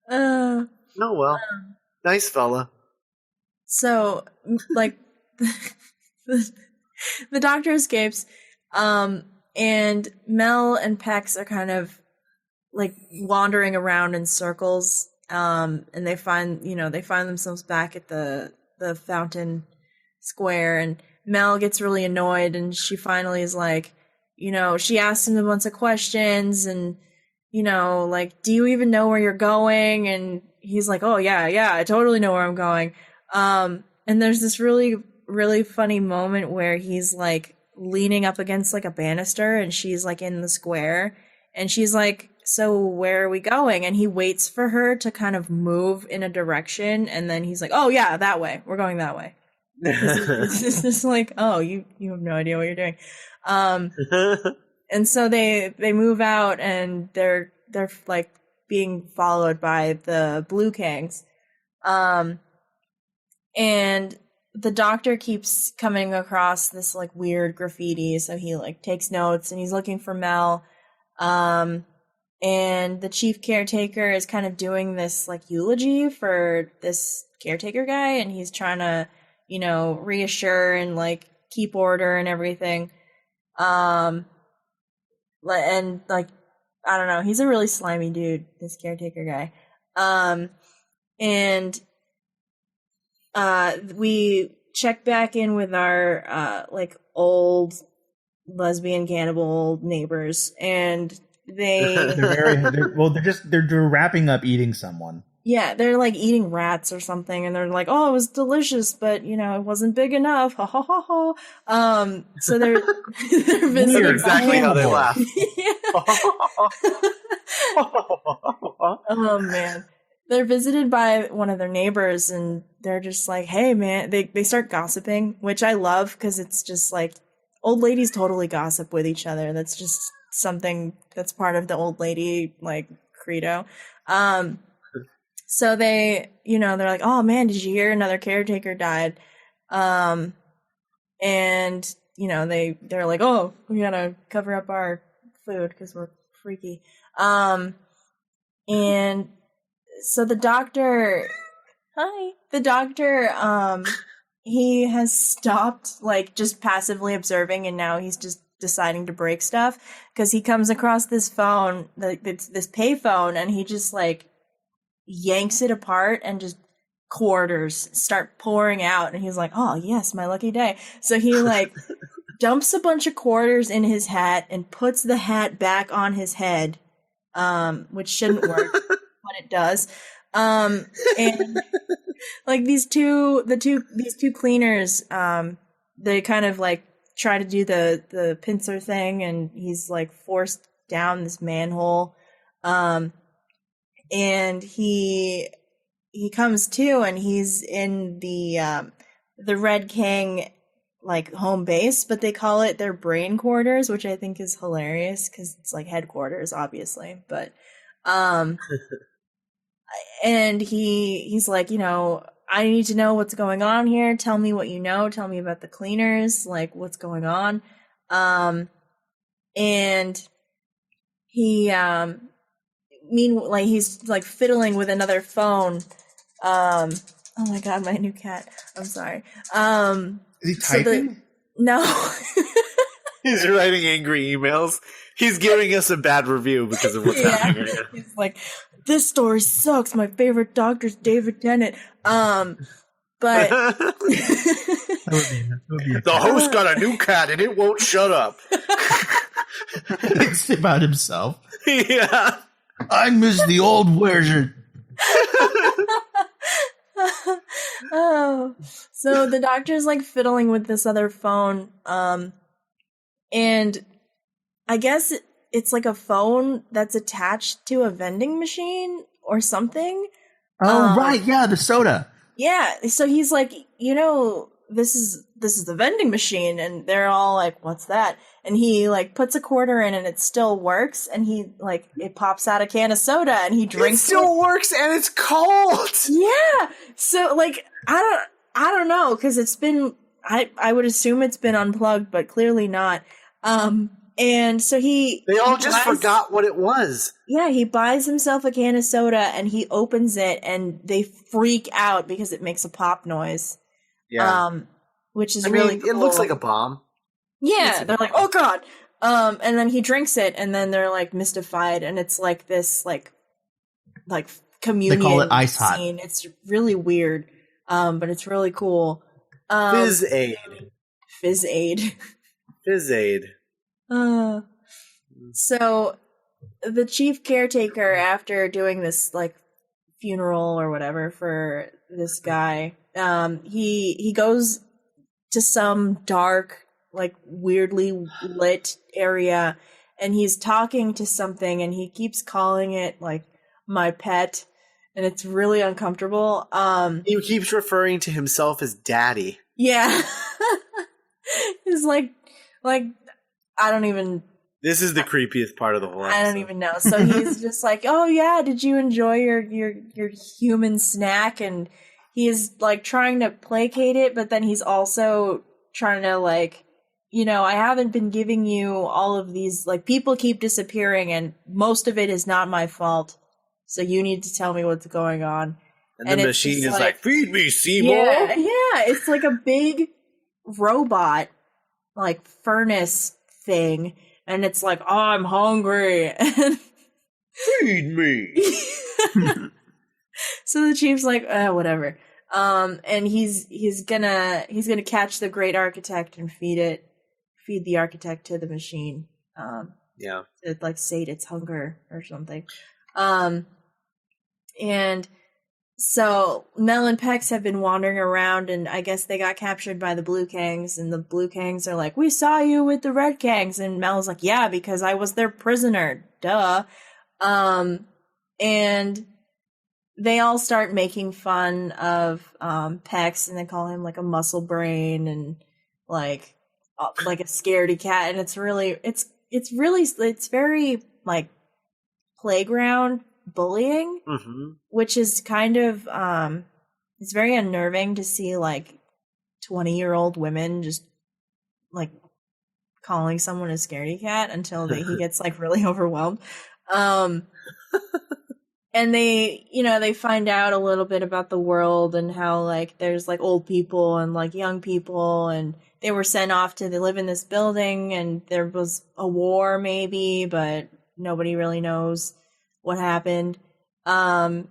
Oh well, nice fella. So like the doctor escapes, and Mel and Pex are kind of like wandering around in circles, and they find themselves back at the fountain square, and Mel gets really annoyed, and she finally is like, she asks him a bunch of questions, and like, do you even know where you're going? And he's like, oh yeah, I totally know where I'm going. And there's this really, really funny moment where he's like leaning up against like a banister, and she's like in the square, and she's like, so where are we going? And he waits for her to kind of move in a direction, and then he's like, oh yeah, that way. We're going that way. It's just like, oh, you have no idea what you're doing. And so they move out, and they're like being followed by the Blue Kangs. And the doctor keeps coming across this like weird graffiti, so he like takes notes, and he's looking for Mel. And the chief caretaker is kind of doing this like eulogy for this caretaker guy, and he's trying to, reassure and like keep order and everything. And like, I don't know, he's a really slimy dude, this caretaker guy. And we check back in with our like old lesbian cannibal neighbors, and they're wrapping up eating someone. Yeah, they're like eating rats or something, and they're like, oh, it was delicious, but it wasn't big enough. Ha ha ha ha. So they're visiting. Exactly how they laugh. Oh man. They're visited by one of their neighbors, and they're just like, hey man, they start gossiping, which I love, because it's just like old ladies totally gossip with each other. That's just something that's part of the old lady like credo. So they, they're like, oh man, did you hear another caretaker died? And they're like, oh, we gotta cover up our food because we're freaky. And so the doctor, he has stopped like just passively observing, and now he's just deciding to break stuff, because he comes across this phone, this pay phone, and he just like yanks it apart, and just quarters start pouring out, and he's like, oh yes, my lucky day. So he like dumps a bunch of quarters in his hat and puts the hat back on his head, which shouldn't work, but it does. And like these two cleaners, they kind of like try to do the pincer thing, and he's like forced down this manhole. And he comes to, and he's in the Red King like home base, but they call it their brain quarters, which I think is hilarious because it's like headquarters, obviously. But and he's like, I need to know what's going on here. Tell me what you know. Tell me about the cleaners. Like, what's going on? And he meanwhile, he's like fiddling with another phone. Oh my god, my new cat. I'm sorry. Is he typing? No. He's writing angry emails. He's giving us a bad review because of what's happening. He's like, this story sucks. My favorite doctor's David Tennant. But That would be the host got a new cat and it won't shut up. it's about himself. Yeah. I miss the old version. Oh, so the doctor's like fiddling with this other phone, and I guess it's like a phone that's attached to a vending machine or something. Oh, right, yeah, the soda. Yeah, so he's like, this is the vending machine, and they're all like, what's that? And he like puts a quarter in and it still works, and he like, it pops out a can of soda and he drinks it. Still works and it's cold. Yeah. So like, I don't know, because it's been, I would assume it's been unplugged, but clearly not. And so they all just forgot what it was. Yeah, he buys himself a can of soda and he opens it and they freak out because it makes a pop noise. Yeah. Which is really cool. It looks like a bomb. Yeah, they're like, oh god. And then he drinks it and then they're like mystified and it's like this like communion they call it ice scene. hot. It's really weird. But it's really cool. Fizz aid. Fizz aid. Fizz aid. So the chief caretaker, after doing this like funeral or whatever for this guy, he goes to some dark, like weirdly lit area, and he's talking to something, and he keeps calling it like my pet, and it's really uncomfortable. He keeps referring to himself as daddy. Yeah. He's like I don't even. This is the creepiest part of the whole episode. I don't even know. So he's just like, "Oh yeah, did you enjoy your human snack?" And he's like trying to placate it, but then he's also trying to like, I haven't been giving you all of these, like, people keep disappearing and most of it is not my fault. So you need to tell me what's going on. And the machine is like, feed me, Seymour. Yeah, it's like a big robot, like furnace thing. And it's like, oh, I'm hungry. Feed me. So the chief's like, whatever. And he's gonna catch the great architect and feed the architect to the machine. Yeah. To like sate its hunger or something. And so Mel and Pex have been wandering around, and I guess they got captured by the Blue Kangs, and the Blue Kangs are like, we saw you with the Red Kangs, and Mel's like, yeah, because I was their prisoner. Duh. And they all start making fun of Pex, and they call him like a muscle brain and like a scaredy cat, and it's very like playground bullying, which is kind of it's very unnerving to see like 20-year-old women just like calling someone a scaredy cat until he gets like really overwhelmed. And they find out a little bit about the world and how like there's like old people and like young people, and they were sent off to live in this building, and there was a war maybe, but nobody really knows what happened. And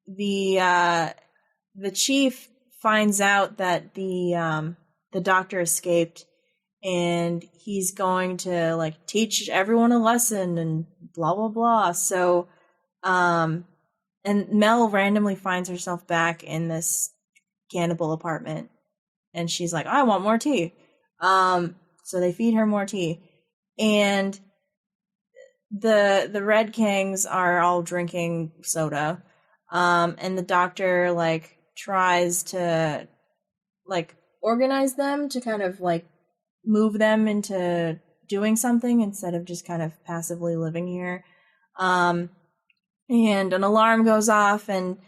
the chief finds out that the doctor escaped, and he's going to like teach everyone a lesson and blah blah blah. So and Mel randomly finds herself back in this cannibal apartment, and she's like, I want more tea. So they feed her more tea, and the Red Kangs are all drinking soda, and the doctor like tries to like organize them to kind of like move them into doing something instead of just kind of passively living here. And an alarm goes off, and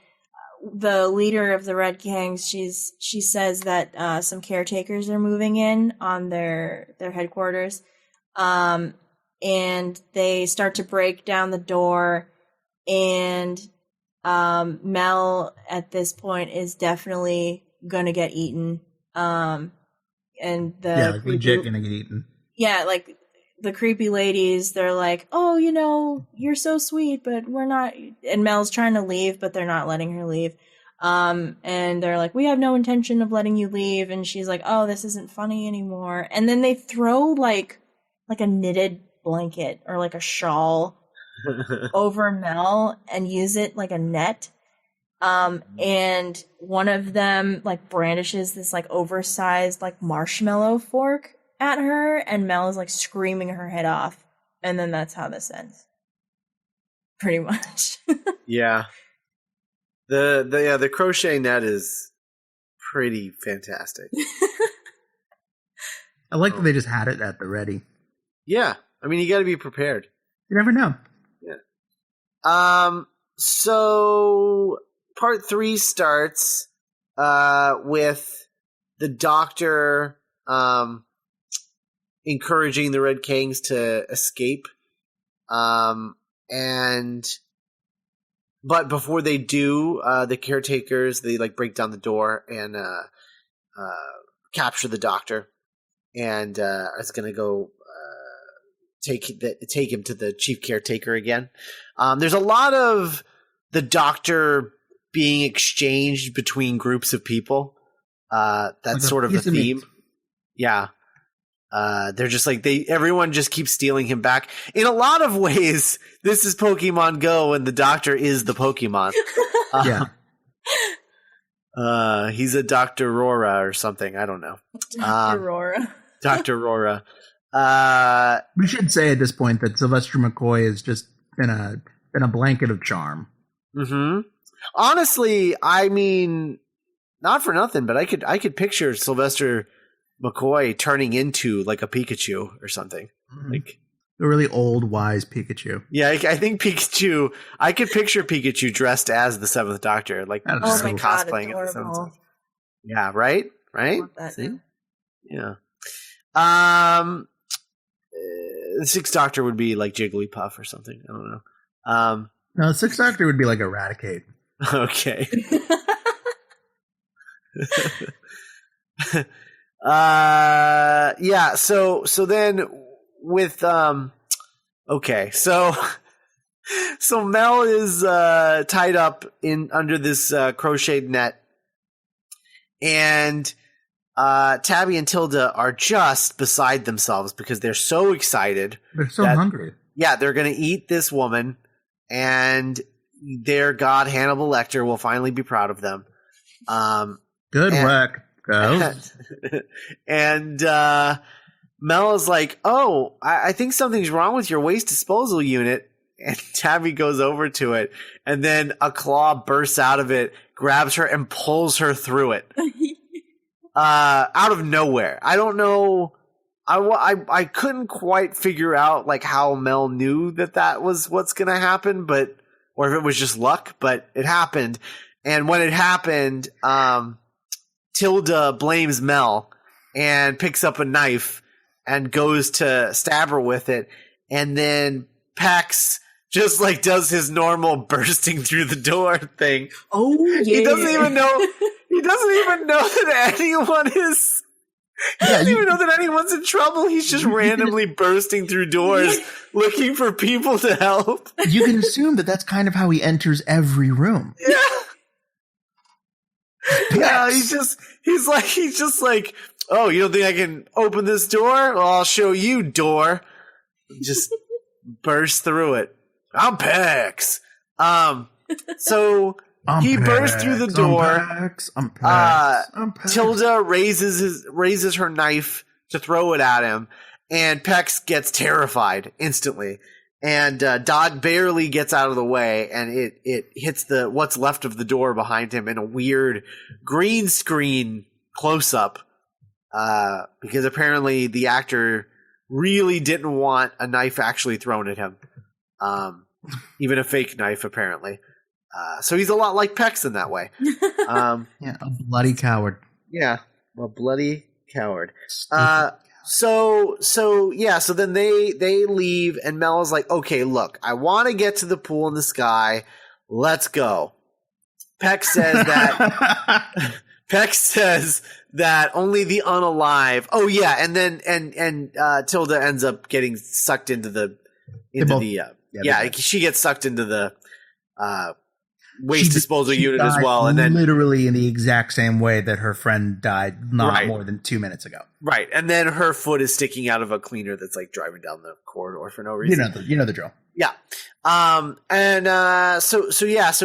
the leader of the Red Kangs, she says that some caretakers are moving in on their headquarters. And they start to break down the door, and Mel at this point is definitely gonna get eaten. And legit gonna get eaten. Yeah, like the creepy ladies, they're like, oh, you're so sweet, but we're not. And Mel's trying to leave, but they're not letting her leave. And they're like, we have no intention of letting you leave. And she's like, oh, this isn't funny anymore. And then they throw like a knitted blanket or like a shawl over Mel and use it like a net. And one of them like brandishes this like oversized like marshmallow fork at her, and Mel is like screaming her head off. And then that's how this ends. Pretty much. Yeah. The crochet net is pretty fantastic. I like that they just had it at the ready. Yeah. I mean, you got to be prepared. You never know. Yeah. So part 3 starts with the Doctor encouraging the Red Kangs to escape. But before they do, the caretakers, they like break down the door and capture the Doctor, and is going to go take him to the chief caretaker again. There's a lot of the Doctor being exchanged between groups of people. That's like sort of the theme. Yeah. They're just like everyone just keeps stealing him back. In a lot of ways, this is Pokemon Go and the Doctor is the Pokemon. He's a Dr. Rora or something. I don't know. Dr. Rora. Dr. Rora. We should say at this point that Sylvester McCoy has just been a blanket of charm. Mm-hmm. Honestly, I mean, not for nothing, but I could picture Sylvester McCoy turning into like a Pikachu or something. Mm-hmm. Like a really old, wise Pikachu. Yeah, I think Pikachu. I could picture Pikachu dressed as the Seventh Doctor, like just cosplaying God, as the Seventh Doctor. Yeah, right. See? Yeah. The Sixth Doctor would be like Jigglypuff or something. I don't know. No, the Sixth Doctor would be like Eradicate. Okay. Yeah. So then with okay. So Mel is tied up under this crocheted net, and Tabby and Tilda are just beside themselves because they're so excited. They're so hungry. Yeah, they're going to eat this woman, and their god Hannibal Lecter will finally be proud of them. Good work, girls. And Mel is like, "Oh, I think something's wrong with your waste disposal unit." And Tabby goes over to it, and then a claw bursts out of it, grabs her, and pulls her through it. Out of nowhere. I don't know. I couldn't quite figure out like how Mel knew that was what's going to happen, or if it was just luck, but it happened. And when it happened, Tilda blames Mel and picks up a knife and goes to stab her with it. And then Pax just like does his normal bursting through the door thing. Oh, yeah. He doesn't even know. He doesn't even know that anyone is. He doesn't even know that anyone's in trouble. He's just randomly bursting through doors, looking for people to help. You can assume that that's kind of how he enters every room. Yeah. Yeah, he's just like, oh, you don't think I can open this door? Well, I'll show you, door. Just burst through it. I'm Pax. So he bursts through the door. I'm Pax. Tilda raises her knife to throw it at him, and Pex gets terrified instantly. And Dodd barely gets out of the way, and it hits what's left of the door behind him in a weird green screen close-up, because apparently the actor really didn't want a knife actually thrown at him, even a fake knife, apparently. So he's a lot like Pex in that way. Yeah, a bloody coward. Yeah, a bloody coward. So then they leave, and Mel is like, okay, look, I want to get to the pool in the sky. Let's go. Peck says that only the unalive. Oh yeah, and then Tilda ends up getting sucked into the she gets sucked into the waste disposal unit as well, and then literally in the exact same way that her friend died more than 2 minutes ago. Right, and then her foot is sticking out of a cleaner that's like driving down the corridor for no reason. You know the drill. Yeah. So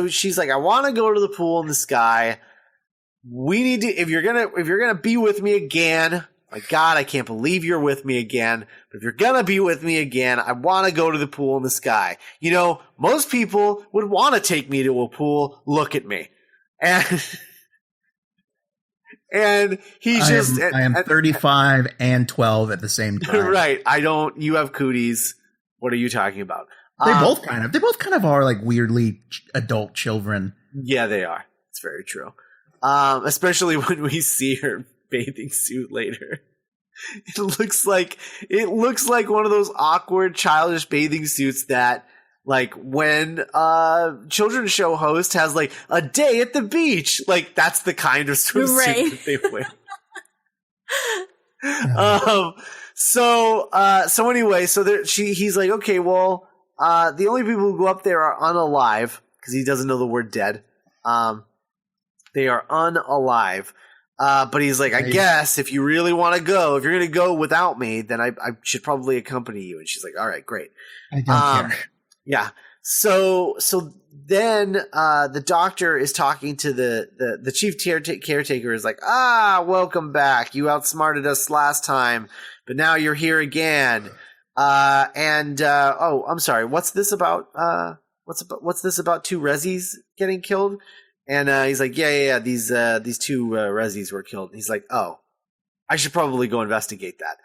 she's like, I want to go to the pool in the sky. We need to, if you're gonna be with me again, my God, I can't believe you're with me again. But if you're gonna be with me again, I want to go to the pool in the sky. You know, most people would want to take me to a pool. Look at me. And I am 35 and 12 at the same time. Right. You have cooties. What are you talking about? They both kind of are like weirdly adult children. Yeah, they are. It's very true. Especially when we see her bathing suit later. It looks like one of those awkward childish bathing suits that like when children's show host has like a day at the beach. Like that's the kind of swimsuit that they wear. So anyway, he's like, okay, well, the only people who go up there are unalive because he doesn't know the word dead. They are unalive. But he's like, I guess if you really want to go, if you're going to go without me, then I should probably accompany you. And she's like, all right, great. I don't care. Yeah. So then the doctor is talking to the chief caretaker is like, welcome back. You outsmarted us last time, but now you're here again. I'm sorry. What's this about? What's this about two Rezzies getting killed? And he's like, yeah. These two Rezzies were killed. And he's like, oh, I should probably go investigate that.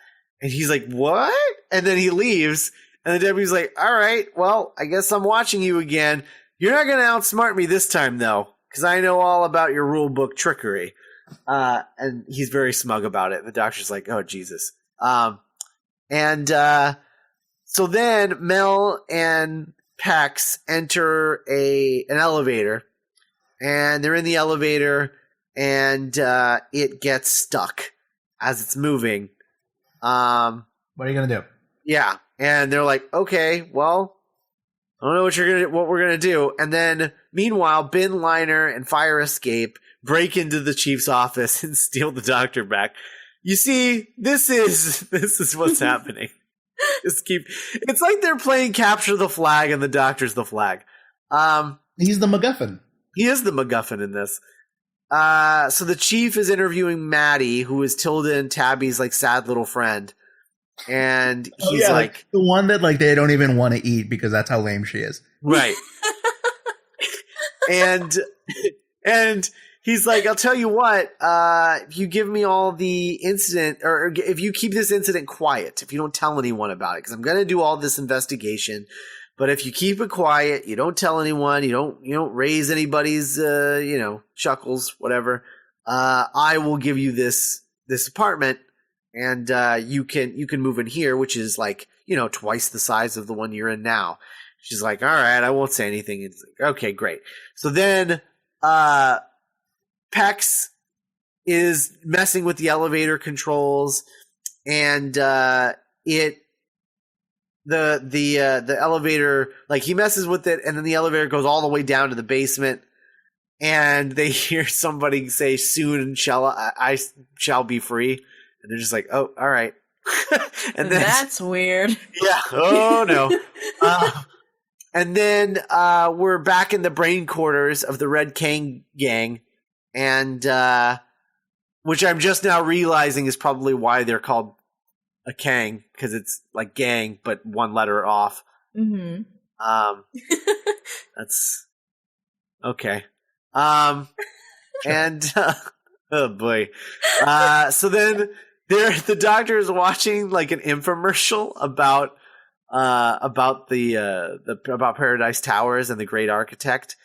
And he's like, what? And then he leaves. And the deputy's like, all right, well, I guess I'm watching you again. You're not going to outsmart me this time, though, because I know all about your rule book trickery. And he's very smug about it. The doctor's like, oh, Jesus. So then Mel and Pax enter an elevator. And they're in the elevator, and it gets stuck as it's moving. What are you going to do? Yeah. And they're like, okay, well, I don't know what we're gonna do. And then, meanwhile, Bin Liner and Fire Escape break into the chief's office and steal the doctor back. You see, this is what's happening. It's like they're playing capture the flag, and the doctor's the flag. He's the MacGuffin. He is the MacGuffin in this. So the chief is interviewing Maddie, who is Tilda and Tabby's like sad little friend. And he's like the one that like they don't even want to eat because that's how lame she is. Right. and he's like, I'll tell you what, if you give me all the incident, or if you keep this incident quiet, if you don't tell anyone about it, because I'm going to do all this investigation, but if you keep it quiet, you don't tell anyone, you don't raise anybody's, chuckles, whatever, I will give you this apartment. And you can move in here, which is like, twice the size of the one you're in now. She's like, all right, I won't say anything. It's like, okay, great. So then Pex is messing with the elevator controls, and the elevator, like he messes with it, and then the elevator goes all the way down to the basement, and they hear somebody say, soon I shall be free. And they're just like, oh, all right. And then, that's weird. Yeah. Oh, no. And then we're back in the brain quarters of the Red Kang gang. And which I'm just now realizing is probably why they're called a Kang. Because it's like gang, but one letter off. Mm-hmm. That's okay. And oh, boy. So then... the doctor is watching like an infomercial about Paradise Towers and the great architect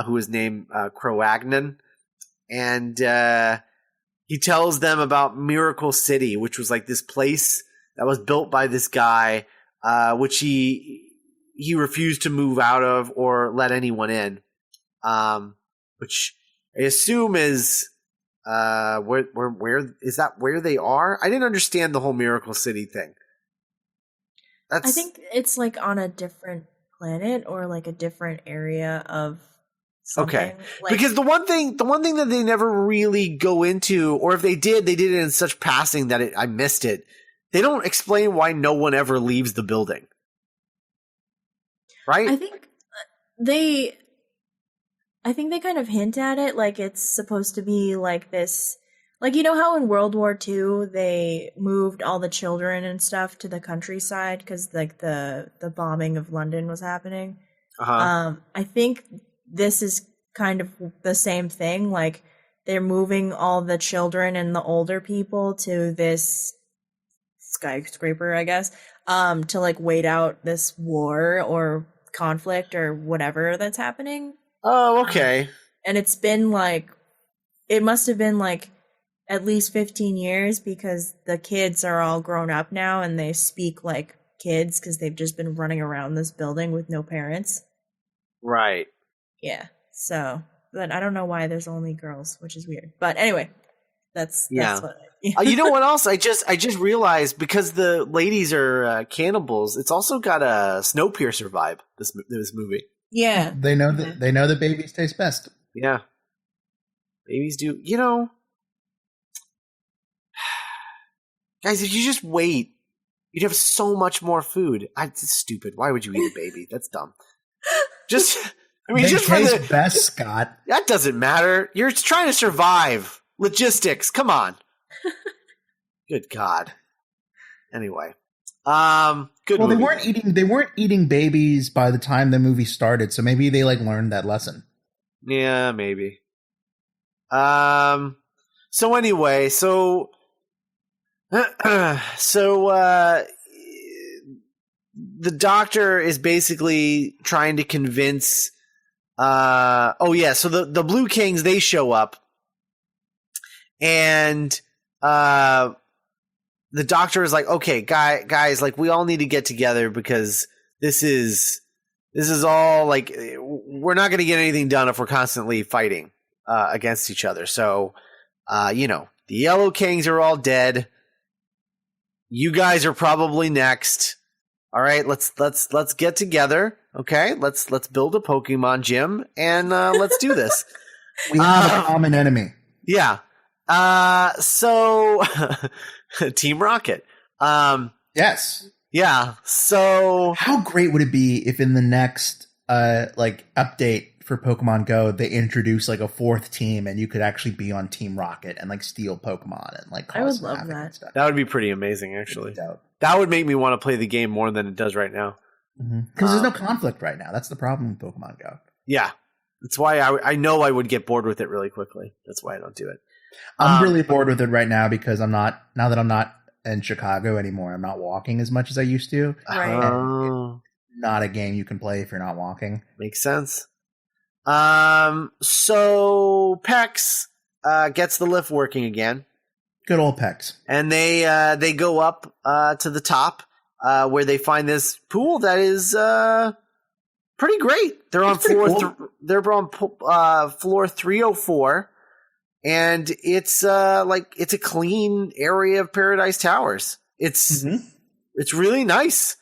who is named Croagnon, and he tells them about Miracle City, which was like this place that was built by this guy, which he refused to move out of or let anyone in, which I assume is Where is that? Where they are? I didn't understand the whole Miracle City thing. I think it's like on a different planet or like a different area of something. Okay. Like, Because the one thing that they never really go into, or if they did it in such passing that I missed it. They don't explain why no one ever leaves the building. Right? I think they kind of hint at it, like it's supposed to be like this, like, you know how in World War II they moved all the children and stuff to the countryside because like the bombing of London was happening. I think this is kind of the same thing. Like they're moving all the children and the older people to this skyscraper, I guess, to like wait out this war or conflict or whatever that's happening. Oh, okay. And it's been like, it must have been like at least 15 years because the kids are all grown up now and they speak like kids because they've just been running around this building with no parents. Right. Yeah. So, but I don't know why there's only girls, which is weird. But anyway, that's what. You know what else? I just realized because the ladies are cannibals, it's also got a Snowpiercer vibe. This movie. Yeah, they know that babies taste best. Yeah, babies do. You know, guys, if you just wait, you'd have so much more food. It's stupid. Why would you eat a baby? That's dumb. They just taste for the best, Scott. That doesn't matter. You're trying to survive. Logistics. Come on. Good God. Anyway, good. Well, movie. they weren't eating babies by the time the movie started, so maybe they like learned that lesson. Yeah, maybe. So anyway, so the doctor is basically trying to convince. So the Blue Kings, they show up, and the doctor is like, okay, guys, like we all need to get together because this is all like we're not going to get anything done if we're constantly fighting against each other. So, the Yellow Kings are all dead. You guys are probably next. All right, let's get together. Okay, let's build a Pokemon gym and let's do this. We have a common enemy. Yeah. So Team Rocket. Yes. Yeah. So how great would it be if in the next update for Pokemon Go they introduce like a fourth team and you could actually be on Team Rocket and like steal Pokemon and like I would love that. Stuff. That would be pretty amazing, actually. That would make me want to play the game more than it does right now. Because there's no conflict right now. That's the problem with Pokemon Go. Yeah. That's why I know I would get bored with it really quickly. That's why I don't do it. I'm really bored with it right now because now that I'm not in Chicago anymore, I'm not walking as much as I used to. Right. Not a game you can play if you're not walking. Makes sense. So Pex gets the lift working again. Good old Pex. And they go up to the top where they find this pool that is pretty great. They're on floor 304. And it's it's a clean area of Paradise Towers. It's really nice.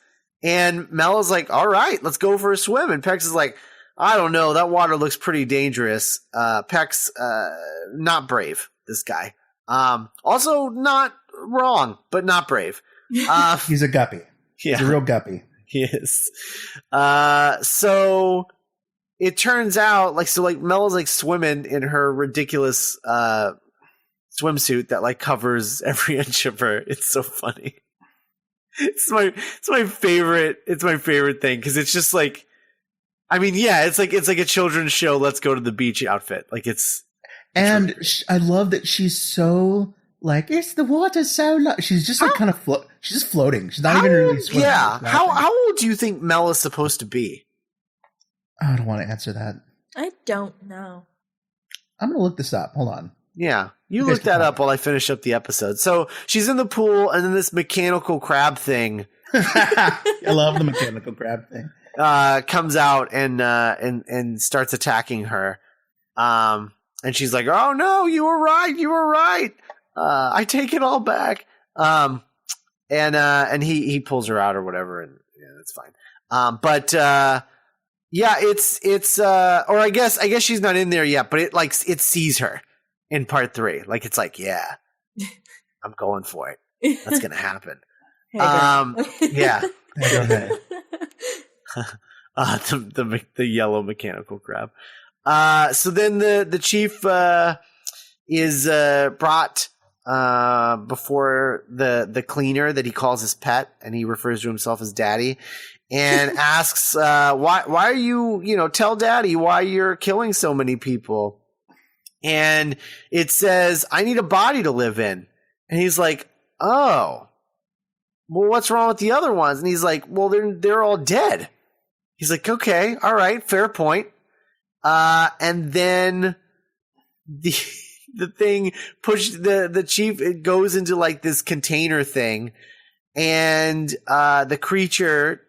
And Mel is like, all right, let's go for a swim. And Pex is like, I don't know, that water looks pretty dangerous. Pex, not brave, this guy. Also not wrong, but not brave. He's a guppy. Yeah. He's a real guppy. He is. So it turns out, Mel is swimming in her ridiculous swimsuit that covers every inch of her. It's so funny. It's my favorite. It's my favorite thing because it's just it's like a children's show. Let's go to the beach outfit. And I love that she's so it's the water so low. She's just she's just floating. She's not even really swimming. Yeah. How old do you think Mel is supposed to be? I don't want to answer that. I don't know. I'm going to look this up. Hold on. Yeah. You look that up while I finish up the episode. So she's in the pool and then this mechanical crab thing. I love the mechanical crab thing. Comes out and starts attacking her. And she's like, "Oh no, you were right. You were right. I take it all back." And he pulls her out or whatever, and yeah, that's fine. But yeah, it's or I guess she's not in there yet, but it sees her in part 3. Like it's like, yeah, I'm going for it. That's gonna happen. Hey, yeah. Go ahead. The yellow mechanical crab. So then the chief is brought before the cleaner that he calls his pet, and he refers to himself as Daddy, and asks why are you tell Daddy why you're killing so many people. And it says, "I need a body to live in." And he's like, "Oh, well, what's wrong with the other ones?" And he's like, "Well, they're all dead." He's like, "Okay, all right, fair point." And then the thing pushed the chief. It goes into like this container thing, and the creature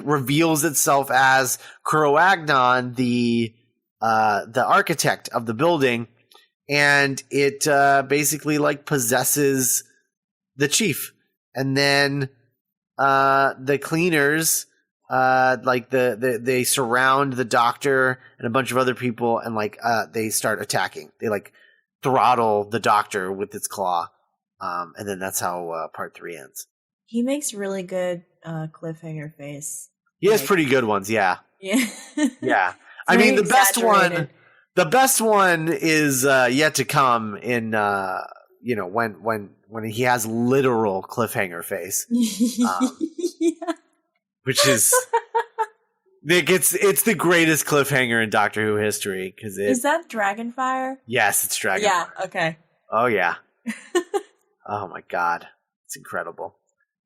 reveals itself as Croagnon, the architect of the building, and it basically like possesses the chief. And then the cleaners they surround the doctor and a bunch of other people, and they start attacking. They throttle the doctor with its claw, and then that's how part 3 ends. He makes really good cliffhanger face. He has pretty good ones, yeah. Yeah. Yeah. I mean, the best one is yet to come in when he has literal cliffhanger face. Yeah. Which is Nick, it's the greatest cliffhanger in Doctor Who history, because is that Dragonfire? Yes, it's Dragonfire. Yeah, okay. Oh yeah. Oh my god. It's incredible.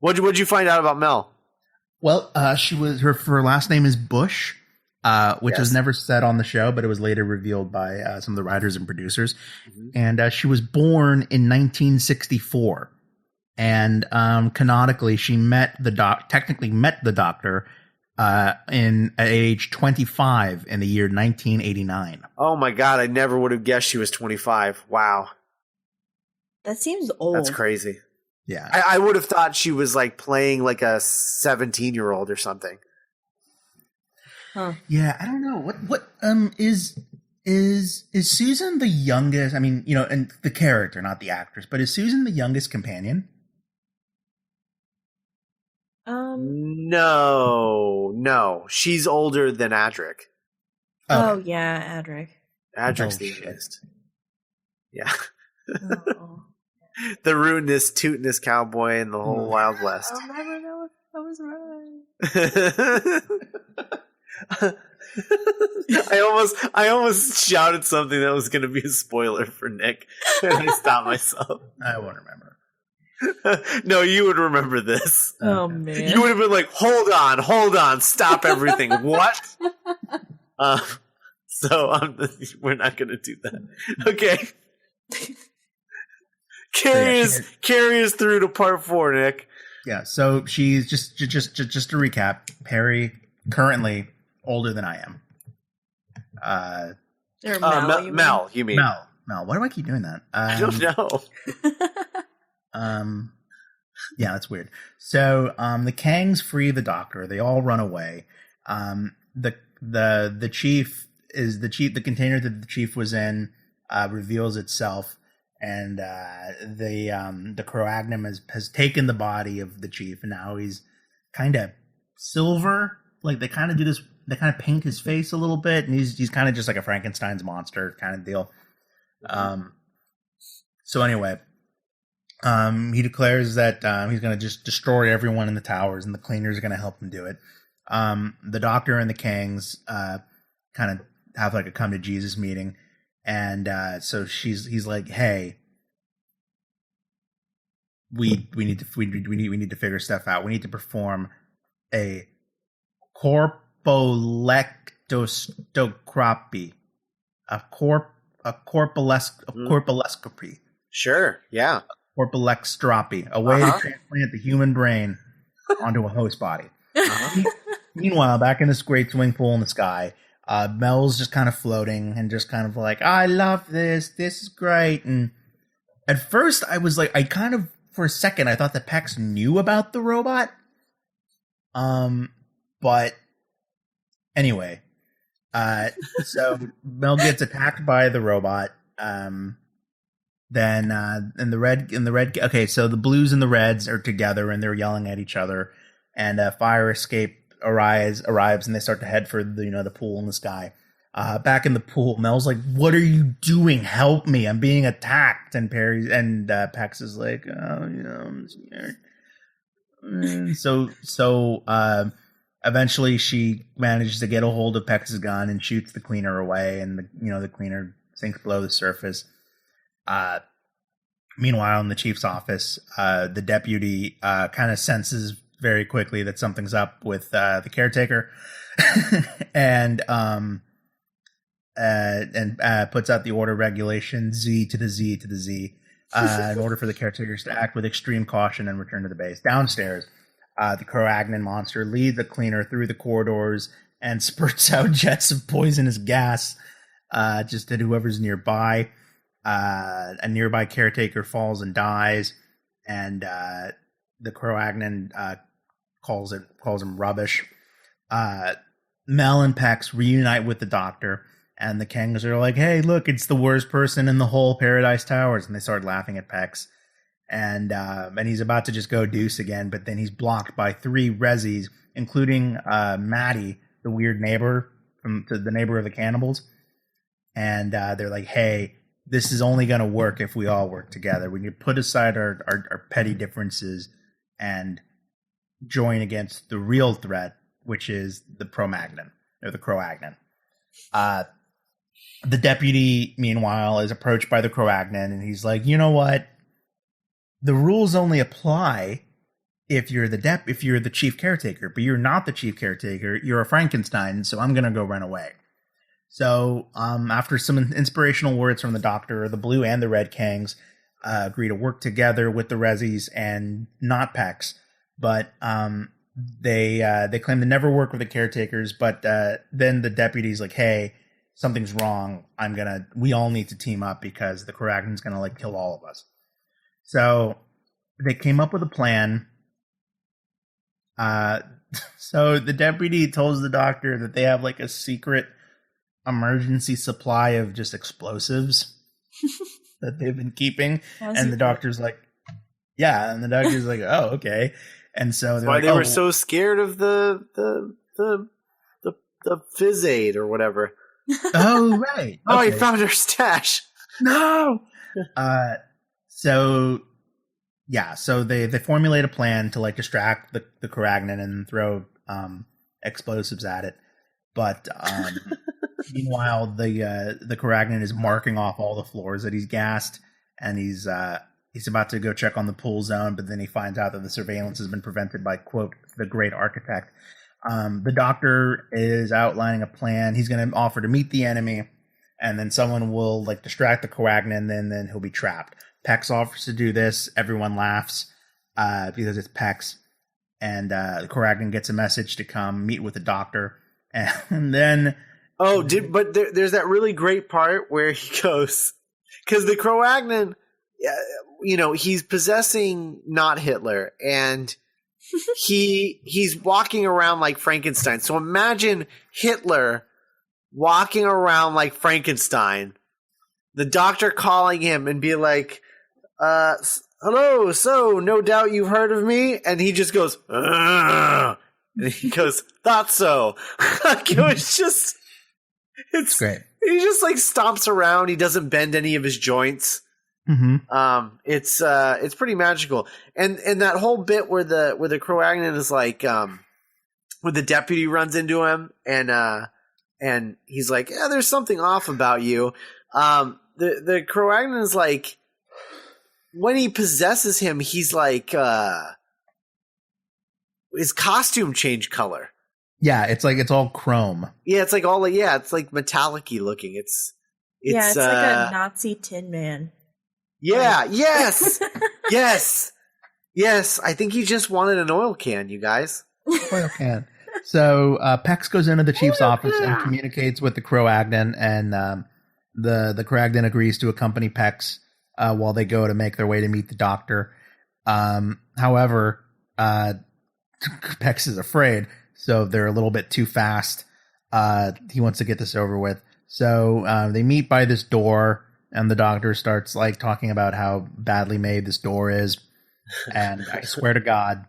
What'd you find out about Mel? Well, her last name is Bush, which was never said on the show, but it was later revealed by some of the writers and producers. Mm-hmm. And she was born in 1964. And canonically, she technically met the Doctor at age 25 in the year 1989. Oh my god, I never would have guessed she was 25. Wow. That seems old. That's crazy. Yeah. I would have thought she was playing like a 17-year-old or something. Huh. Yeah, I don't know. What is Susan the youngest? I mean, and the character, not the actress, but is Susan the youngest companion? No. She's older than Adric. Oh yeah, Adric. Adric's the youngest. Yeah. Oh. The rootinest, tootinest cowboy in the whole Wild West. I'll never know if I was right. I almost shouted something that was going to be a spoiler for Nick, and I stopped myself. I won't remember. No, you would remember this. Oh man, you would have been like, "Hold on, stop everything." What? So we're not going to do that. Okay. Carry us through to part 4, Nick. Yeah, so she's just to recap, Perry currently older than I am. Mel, you mean? Mel. Why do I keep doing that? I don't know. Yeah, that's weird. So the Kangs free the Doctor. They all run away. The container that the chief was in reveals itself. And the Croagnum has taken the body of the chief, and now he's kind of silver. Like they kind of do this, they kind of paint his face a little bit, and he's kind of just like a Frankenstein's monster kind of deal. So anyway, he declares that he's going to just destroy everyone in the towers, and the cleaners are going to help him do it. The Doctor and the Kangs kind of have like a come to Jesus meeting. And so he's like, "Hey, we need to figure stuff out. We need to perform a corpulescoscopy, a corpulescopy. Sure, yeah, Corpulescopy, a way to transplant the human brain onto a host body." Meanwhile, back in this great swimming pool in the sky, Mel's just kind of floating and just kind of like, I love this. This is great. And at first I was like, for a second, I thought that Pex knew about the robot. But anyway, so Mel gets attacked by the robot. Then in the red. Okay, so the blues and the reds are together and they're yelling at each other. And fire escape arrives and they start to head for the pool in the sky. Back in the pool, Mel's like, "What are you doing? Help me! I'm being attacked." And Pex is like, "Oh, I'm scared." So eventually she manages to get a hold of Pex's gun and shoots the cleaner away, and the cleaner sinks below the surface. Meanwhile, in the chief's office, the deputy kind of senses very quickly that something's up with the caretaker, and puts out the order regulation Z to the Z to the Z in order for the caretakers to act with extreme caution and return to the base. Downstairs, the Cro-Magnon monster leads the cleaner through the corridors and spurts out jets of poisonous gas just at whoever's nearby. A nearby caretaker falls and dies, and the Cro-Magnon calls him rubbish. Mel and Pex reunite with the doctor, and the Kangs are like, "Hey, look, it's the worst person in the whole Paradise Towers," and they start laughing at Pex. And he's about to just go deuce again, but then he's blocked by 3 Rezzies, including Maddie, the weird neighbor the neighbor of the cannibals. And they're like, "Hey, this is only going to work if we all work together. We need to put aside our petty differences and join against the real threat, which is the Cro-Magnon, or the Cro-Magnon." The deputy, meanwhile, is approached by the Cro-Magnon, and he's like, "You know what? The rules only apply if you're the chief caretaker, but you're not the chief caretaker. You're a Frankenstein, so I'm going to go run away." So after some inspirational words from the doctor, the blue and the red Kangs agree to work together with the Rezzies and not Pex. But they claim to never work with the caretakers. But then the deputy's like, "Hey, something's wrong. We all need to team up because the Cro-Magnon's gonna kill all of us." So they came up with a plan. So the deputy tells the doctor that they have a secret emergency supply of just explosives that they've been keeping. And the doctor's like, "Yeah," and the doctor's like, "Oh, okay." And so that's why they were so scared of the fizz aid or whatever. Oh, right. Oh, he found her stash. No. So they formulate a plan to distract the Cro-Magnon and throw explosives at it. But meanwhile, the Cro-Magnon is marking off all the floors that he's gassed, and he's about to go check on the pool zone, but then he finds out that the surveillance has been prevented by, quote, the great architect. The doctor is outlining a plan. He's going to offer to meet the enemy, and then someone will distract the Cro-Magnon, and then he'll be trapped. Pex offers to do this. Everyone laughs because it's Pex, and the Cro-Magnon gets a message to come meet with the doctor, and then there's that really great part where he goes, because the Cro-Magnon, he's possessing not Hitler, and he's walking around like Frankenstein. So imagine Hitler walking around like Frankenstein, the doctor calling him and be like, "Hello, so no doubt you've heard of me," and he just goes, "Ugh." And he goes, "Thought so." It's great. He just stomps around. He doesn't bend any of his joints. Mm-hmm. It's pretty magical. And that whole bit where the Cro-Magnon is where the deputy runs into him and he's like, "Yeah, there's something off about you." The Cro-Magnon is when he possesses him, he's his costume changed color. Yeah, it's all chrome. Yeah, it's it's metallic-y looking. It's like a Nazi Tin Man. Yeah, yes. Yes. I think he just wanted an oil can, you guys. Oil can. So Pex goes into the chief's office and communicates with the Croagnon, and the Croagnon agrees to accompany Pex while they go to make their way to meet the doctor. However, Pex is afraid, so they're a little bit too fast. He wants to get this over with. So they meet by this door, and the doctor starts like talking about how badly made this door is. And I swear to God,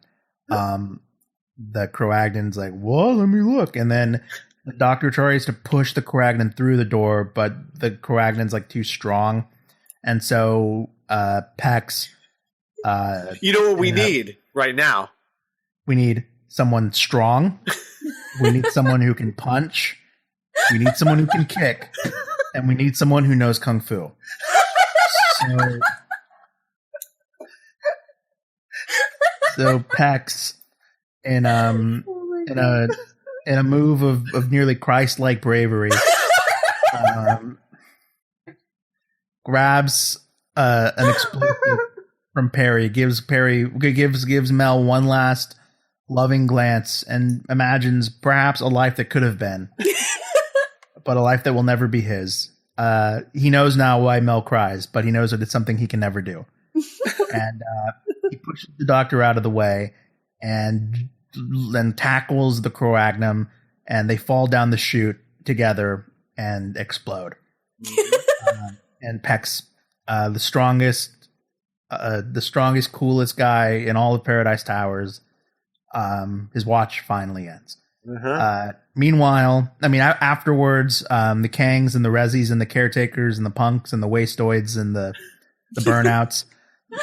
the Croagnon's like, well, let me look. And then the doctor tries to push the Croagnon through the door, but the Croagnon's like too strong. And so Pex... you know what we need right now? We need someone strong. We need someone who can punch. We need someone who can kick. And we need someone who knows Kung Fu. So Pex, in a move of nearly Christ-like bravery, grabs an explosive from Perry, gives Mel one last loving glance, and imagines perhaps a life that could have been, but a life that will never be his. He knows now why Mel cries, but he knows that it's something he can never do. And he pushes the doctor out of the way and then tackles the Croagnon, and they fall down the chute together and explode. And Pex, the strongest, coolest guy in all of Paradise Towers, his watch finally ends. Meanwhile, afterwards, the Kangs and the Rezzies and the Caretakers and the Punks and the Wastoids and the Burnouts,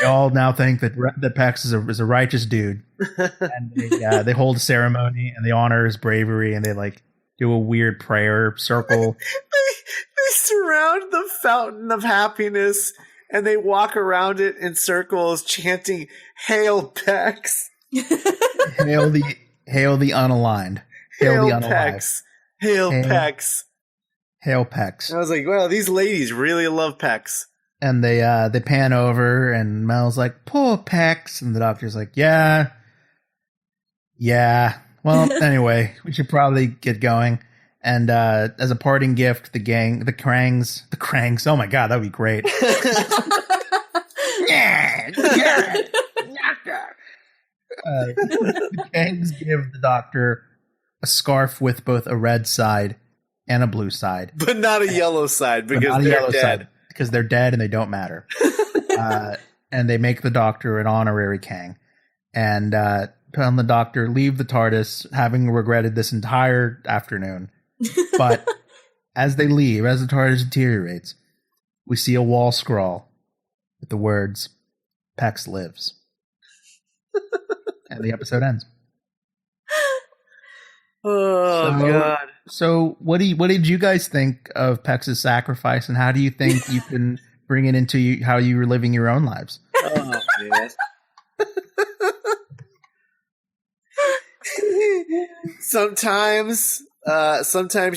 they all now think that Pex is a righteous dude, and they hold a ceremony and they honor his bravery, and they like do a weird prayer circle. They surround the fountain of happiness and they walk around it in circles, chanting "Hail Pex." Hail the unaligned. Hail Pex. Hail Pex. Hail Pex. I was like, well, these ladies really love Pex. And they pan over, and Mel's like, poor Pex. And the doctor's like, yeah. Well, anyway, we should probably get going. And as a parting gift, the Krangs, oh my God, that'd be great. The Kangs give the doctor a scarf with both a red side and a blue side. But not a yellow side, because they're dead. Because they're dead and they don't matter. And they make the doctor an honorary Kang. And tell the doctor, leave the TARDIS, having regretted this entire afternoon. But as they leave, as the TARDIS deteriorates, we see a wall scrawl with the words, Pex lives. And the episode ends. God. So what did you guys think of Pex's sacrifice, and how do you think you can bring it into how you were living your own lives? Oh, man. Sometimes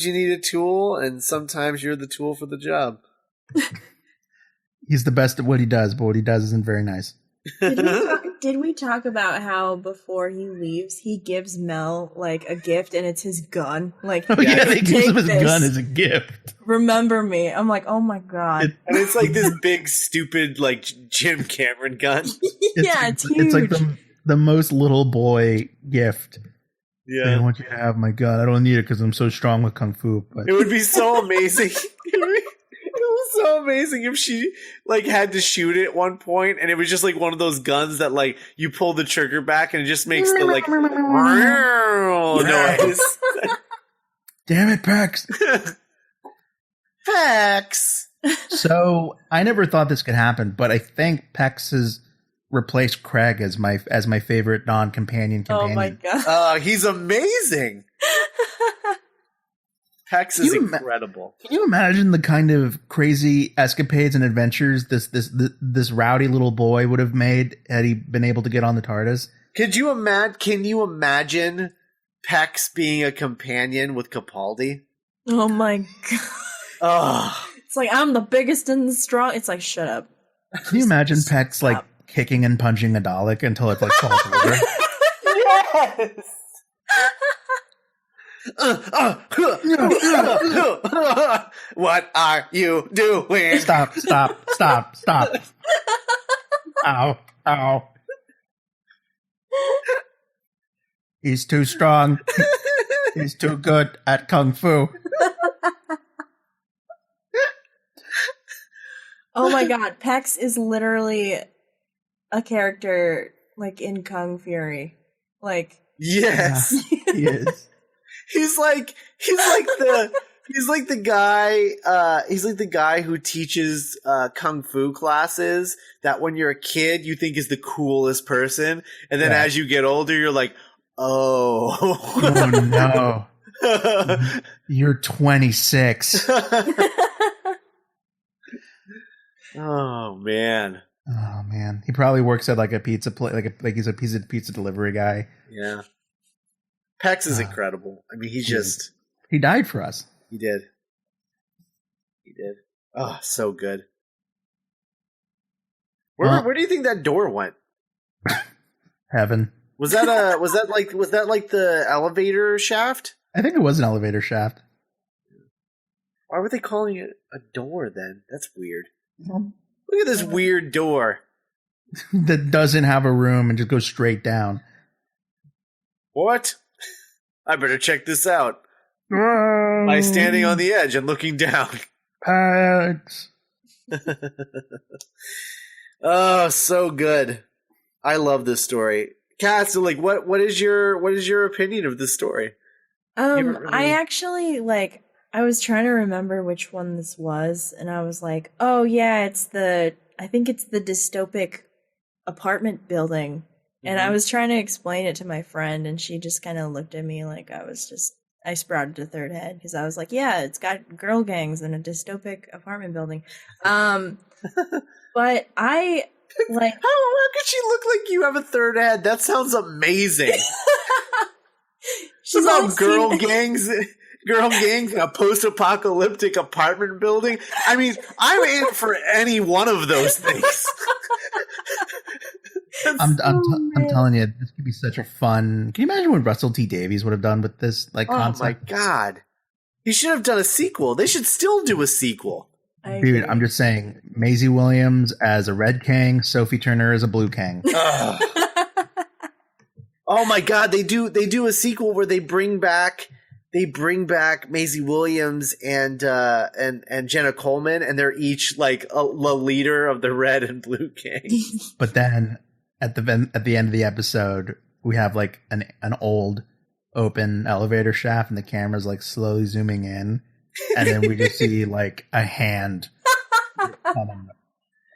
you need a tool, and sometimes you're the tool for the job. He's the best at what he does, but what he does isn't very nice. Did we talk about how before he leaves, he gives Mel like a gift, and it's his gun? Like, he gives him his gun as a gift. Remember me? I'm like, oh my God! And it's like this big, stupid, like Jim Cameron gun. It's huge. It's like the most little boy gift. Yeah, I want you to have my gun. I don't need it because I'm so strong with Kung Fu. But it would be so amazing. It was so amazing if she like had to shoot it at one point, and it was just like one of those guns that like you pull the trigger back and it just makes the like noise. Damn it, Pex! Pex. So I never thought this could happen, but I think Pex has replaced Craig as my favorite non-companion companion. Oh my God! He's amazing. Pex is incredible. Can you imagine the kind of crazy escapades and adventures this rowdy little boy would have made had he been able to get on the TARDIS? Can you imagine Pex being a companion with Capaldi? Oh my God! Oh. It's like, I'm the biggest and the strong. It's like, shut up. Can you imagine Pex like kicking and punching a Dalek until it like falls over? Yes. What are you doing? Stop. Ow. He's too strong. He's too good at kung fu. Oh my god, Pex is literally a character like in Kung Fury. Like, Yes. He is. He's like the guy who teaches kung fu classes that when you're a kid you think is the coolest person, and then as you get older you're like, Oh no. You're 26. Oh man. Oh man. He probably works at like a pizza place, like he's a pizza delivery guy. Yeah. Pex is incredible. I mean, he died for us. He did. Oh, so good. Where do you think that door went? Heaven. Was that like the elevator shaft? I think it was an elevator shaft. Why were they calling it a door then? That's weird. Look at this weird door that doesn't have a room and just goes straight down. What? I better check this out. By standing on the edge and looking down. Pex. Oh, so good. I love this story. Kat, so like what is your opinion of this story? I actually I was trying to remember which one this was, and I was like, oh yeah, I think it's the dystopic apartment building. And I was trying to explain it to my friend, and she just kind of looked at me like I sprouted a third head, because I was like, yeah, it's got girl gangs in a dystopic apartment building. But I like... How could she look like you have a third head? That sounds amazing. She's about girl gangs in a post-apocalyptic apartment building. I mean, I'm in for any one of those things. I'm telling you, this could be such a fun. Can you imagine what Russell T Davies would have done with this concept? Oh my god, he should have done a sequel. They should still do a sequel. Dude, I'm just saying, Maisie Williams as a red king, Sophie Turner as a blue king. Oh my god, they do a sequel where they bring back Maisie Williams and Jenna Coleman, and they're each like the leader of the red and blue king. But then at the end of the episode, we have like an old open elevator shaft, and the camera's like slowly zooming in, and then we just see like a hand coming,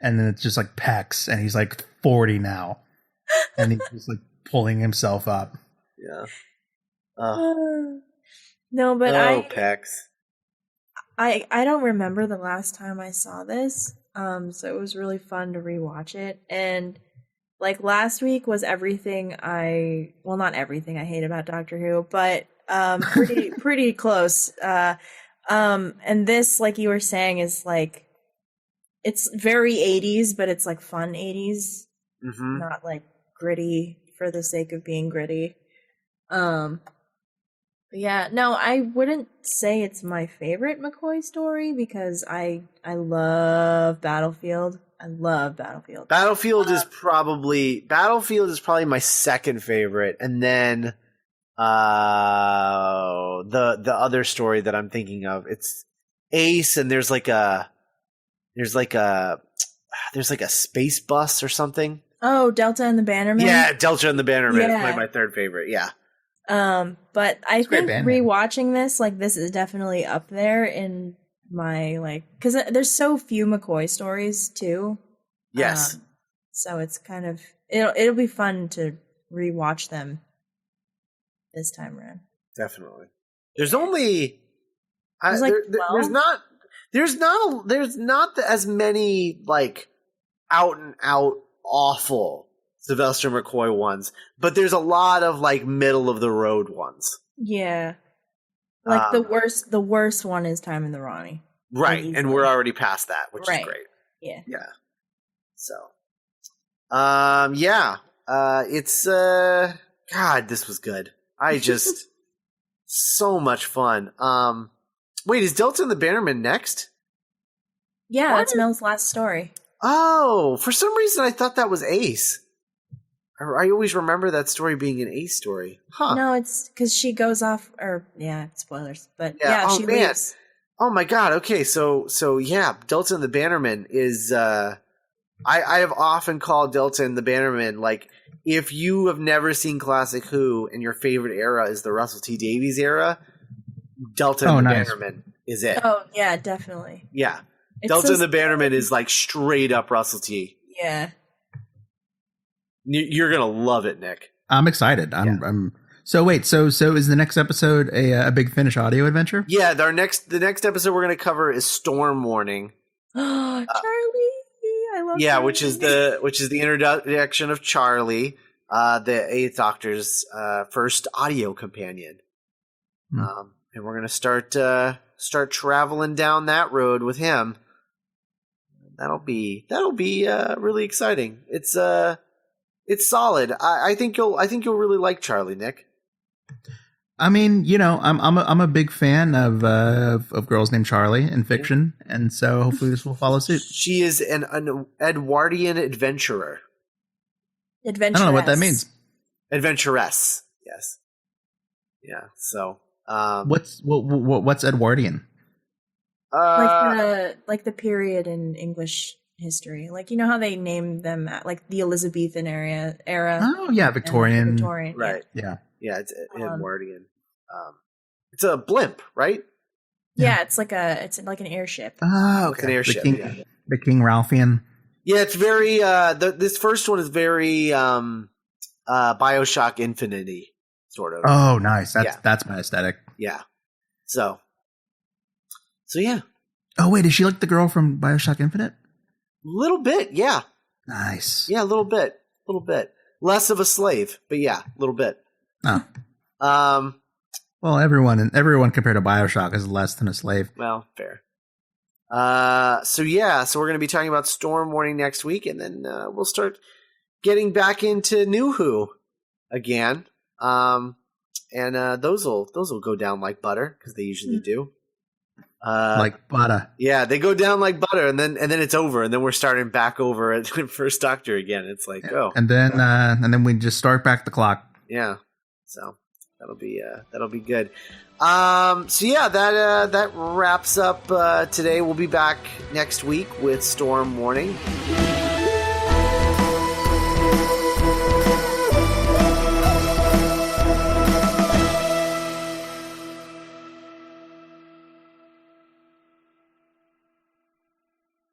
and then it's just like Pex, and he's like 40 now, and he's just like pulling himself up. Yeah. No, but Pex. I don't remember the last time I saw this. So it was really fun to rewatch it. And like last week was everything not everything I hate about Doctor Who, but pretty close. And this, like you were saying, is like it's very 80s, but it's like fun 80s. Mm-hmm. Not like gritty for the sake of being gritty. Yeah, no, I wouldn't say it's my favorite McCoy story, because I love Battlefield. I love Battlefield. Battlefield is probably my second favorite, and then the other story that I'm thinking of, it's Ace, and there's like a space bus or something. Oh, Delta and the Bannermen? Yeah, Delta and the Bannermen is probably my third favorite. Yeah. But I think rewatching this, like, this is definitely up there in my, like, because there's so few McCoy stories too. Yes. So it's kind of it'll be fun to rewatch them this time around. Definitely. There's only there's not as many like out and out awful Sylvester McCoy ones, but there's a lot of like middle of the road ones. Yeah. Like the worst one is Time in the Ronnie. Right, and we're already past that, which is great. Yeah. Yeah. So it's God, this was good. I just So much fun. Wait, is Delta and the Bannerman next? Yeah, What? that's Mel's last story. Oh, for some reason I thought that was Ace. I always remember that story being an Ace story. Huh. No, it's because she goes off, spoilers. But yeah, Oh, she man. leaves. Oh my god, okay, so yeah, Delta and the Bannerman is I have often called Delta and the Bannerman, like, if you have never seen Classic Who and your favorite era is the Russell T Davies era, Delta and the Bannerman is it. Oh yeah, definitely. Yeah. It's Delta and the Bannerman is like straight up Russell T. Yeah. You're gonna love it, Nick. I'm excited. I'm So wait, so is the next episode a Big Finish audio adventure? Yeah, the next episode we're going to cover is Storm Warning. Charlie, I love. Yeah, Charlie. which is the introduction of Charlie, the Eighth Doctor's first audio companion. And we're going to start traveling down that road with him. That'll be really exciting. It's solid. I think you'll really like Charlie, Nick. I mean, you know, I'm a big fan of Girls Named Charlie in fiction, and so hopefully this will follow suit. She is an Edwardian adventurer. I don't know what that means. Adventuress, yes, yeah. So, what's Edwardian? Like the period in English history, like, you know how they name them at, like, the Elizabethan era. Oh yeah, Victorian, right? Yeah. Yeah, it's Edwardian. It's a blimp, right? Yeah, it's like an airship. Oh, okay. It's an airship. The King Ralphian. Yeah, it's very. This first one is very BioShock Infinity sort of. Oh, nice. That's my aesthetic. Yeah. So yeah. Oh wait, is she like the girl from BioShock Infinite? Little bit, yeah. Nice. Yeah, a little bit. Less of a slave, but yeah, a little bit. Oh. Well, everyone compared to BioShock is less than a slave. Well, fair. So we're going to be talking about Storm Warning next week, and then we'll start getting back into New Who again. And those will go down like butter, because they usually do. Like butter. Yeah, they go down like butter, and then it's over, and then we're starting back over at First Doctor again. It's like, and then we just start back the clock. Yeah. So that'll be good. So yeah, that wraps up today. We'll be back next week with Storm Warning.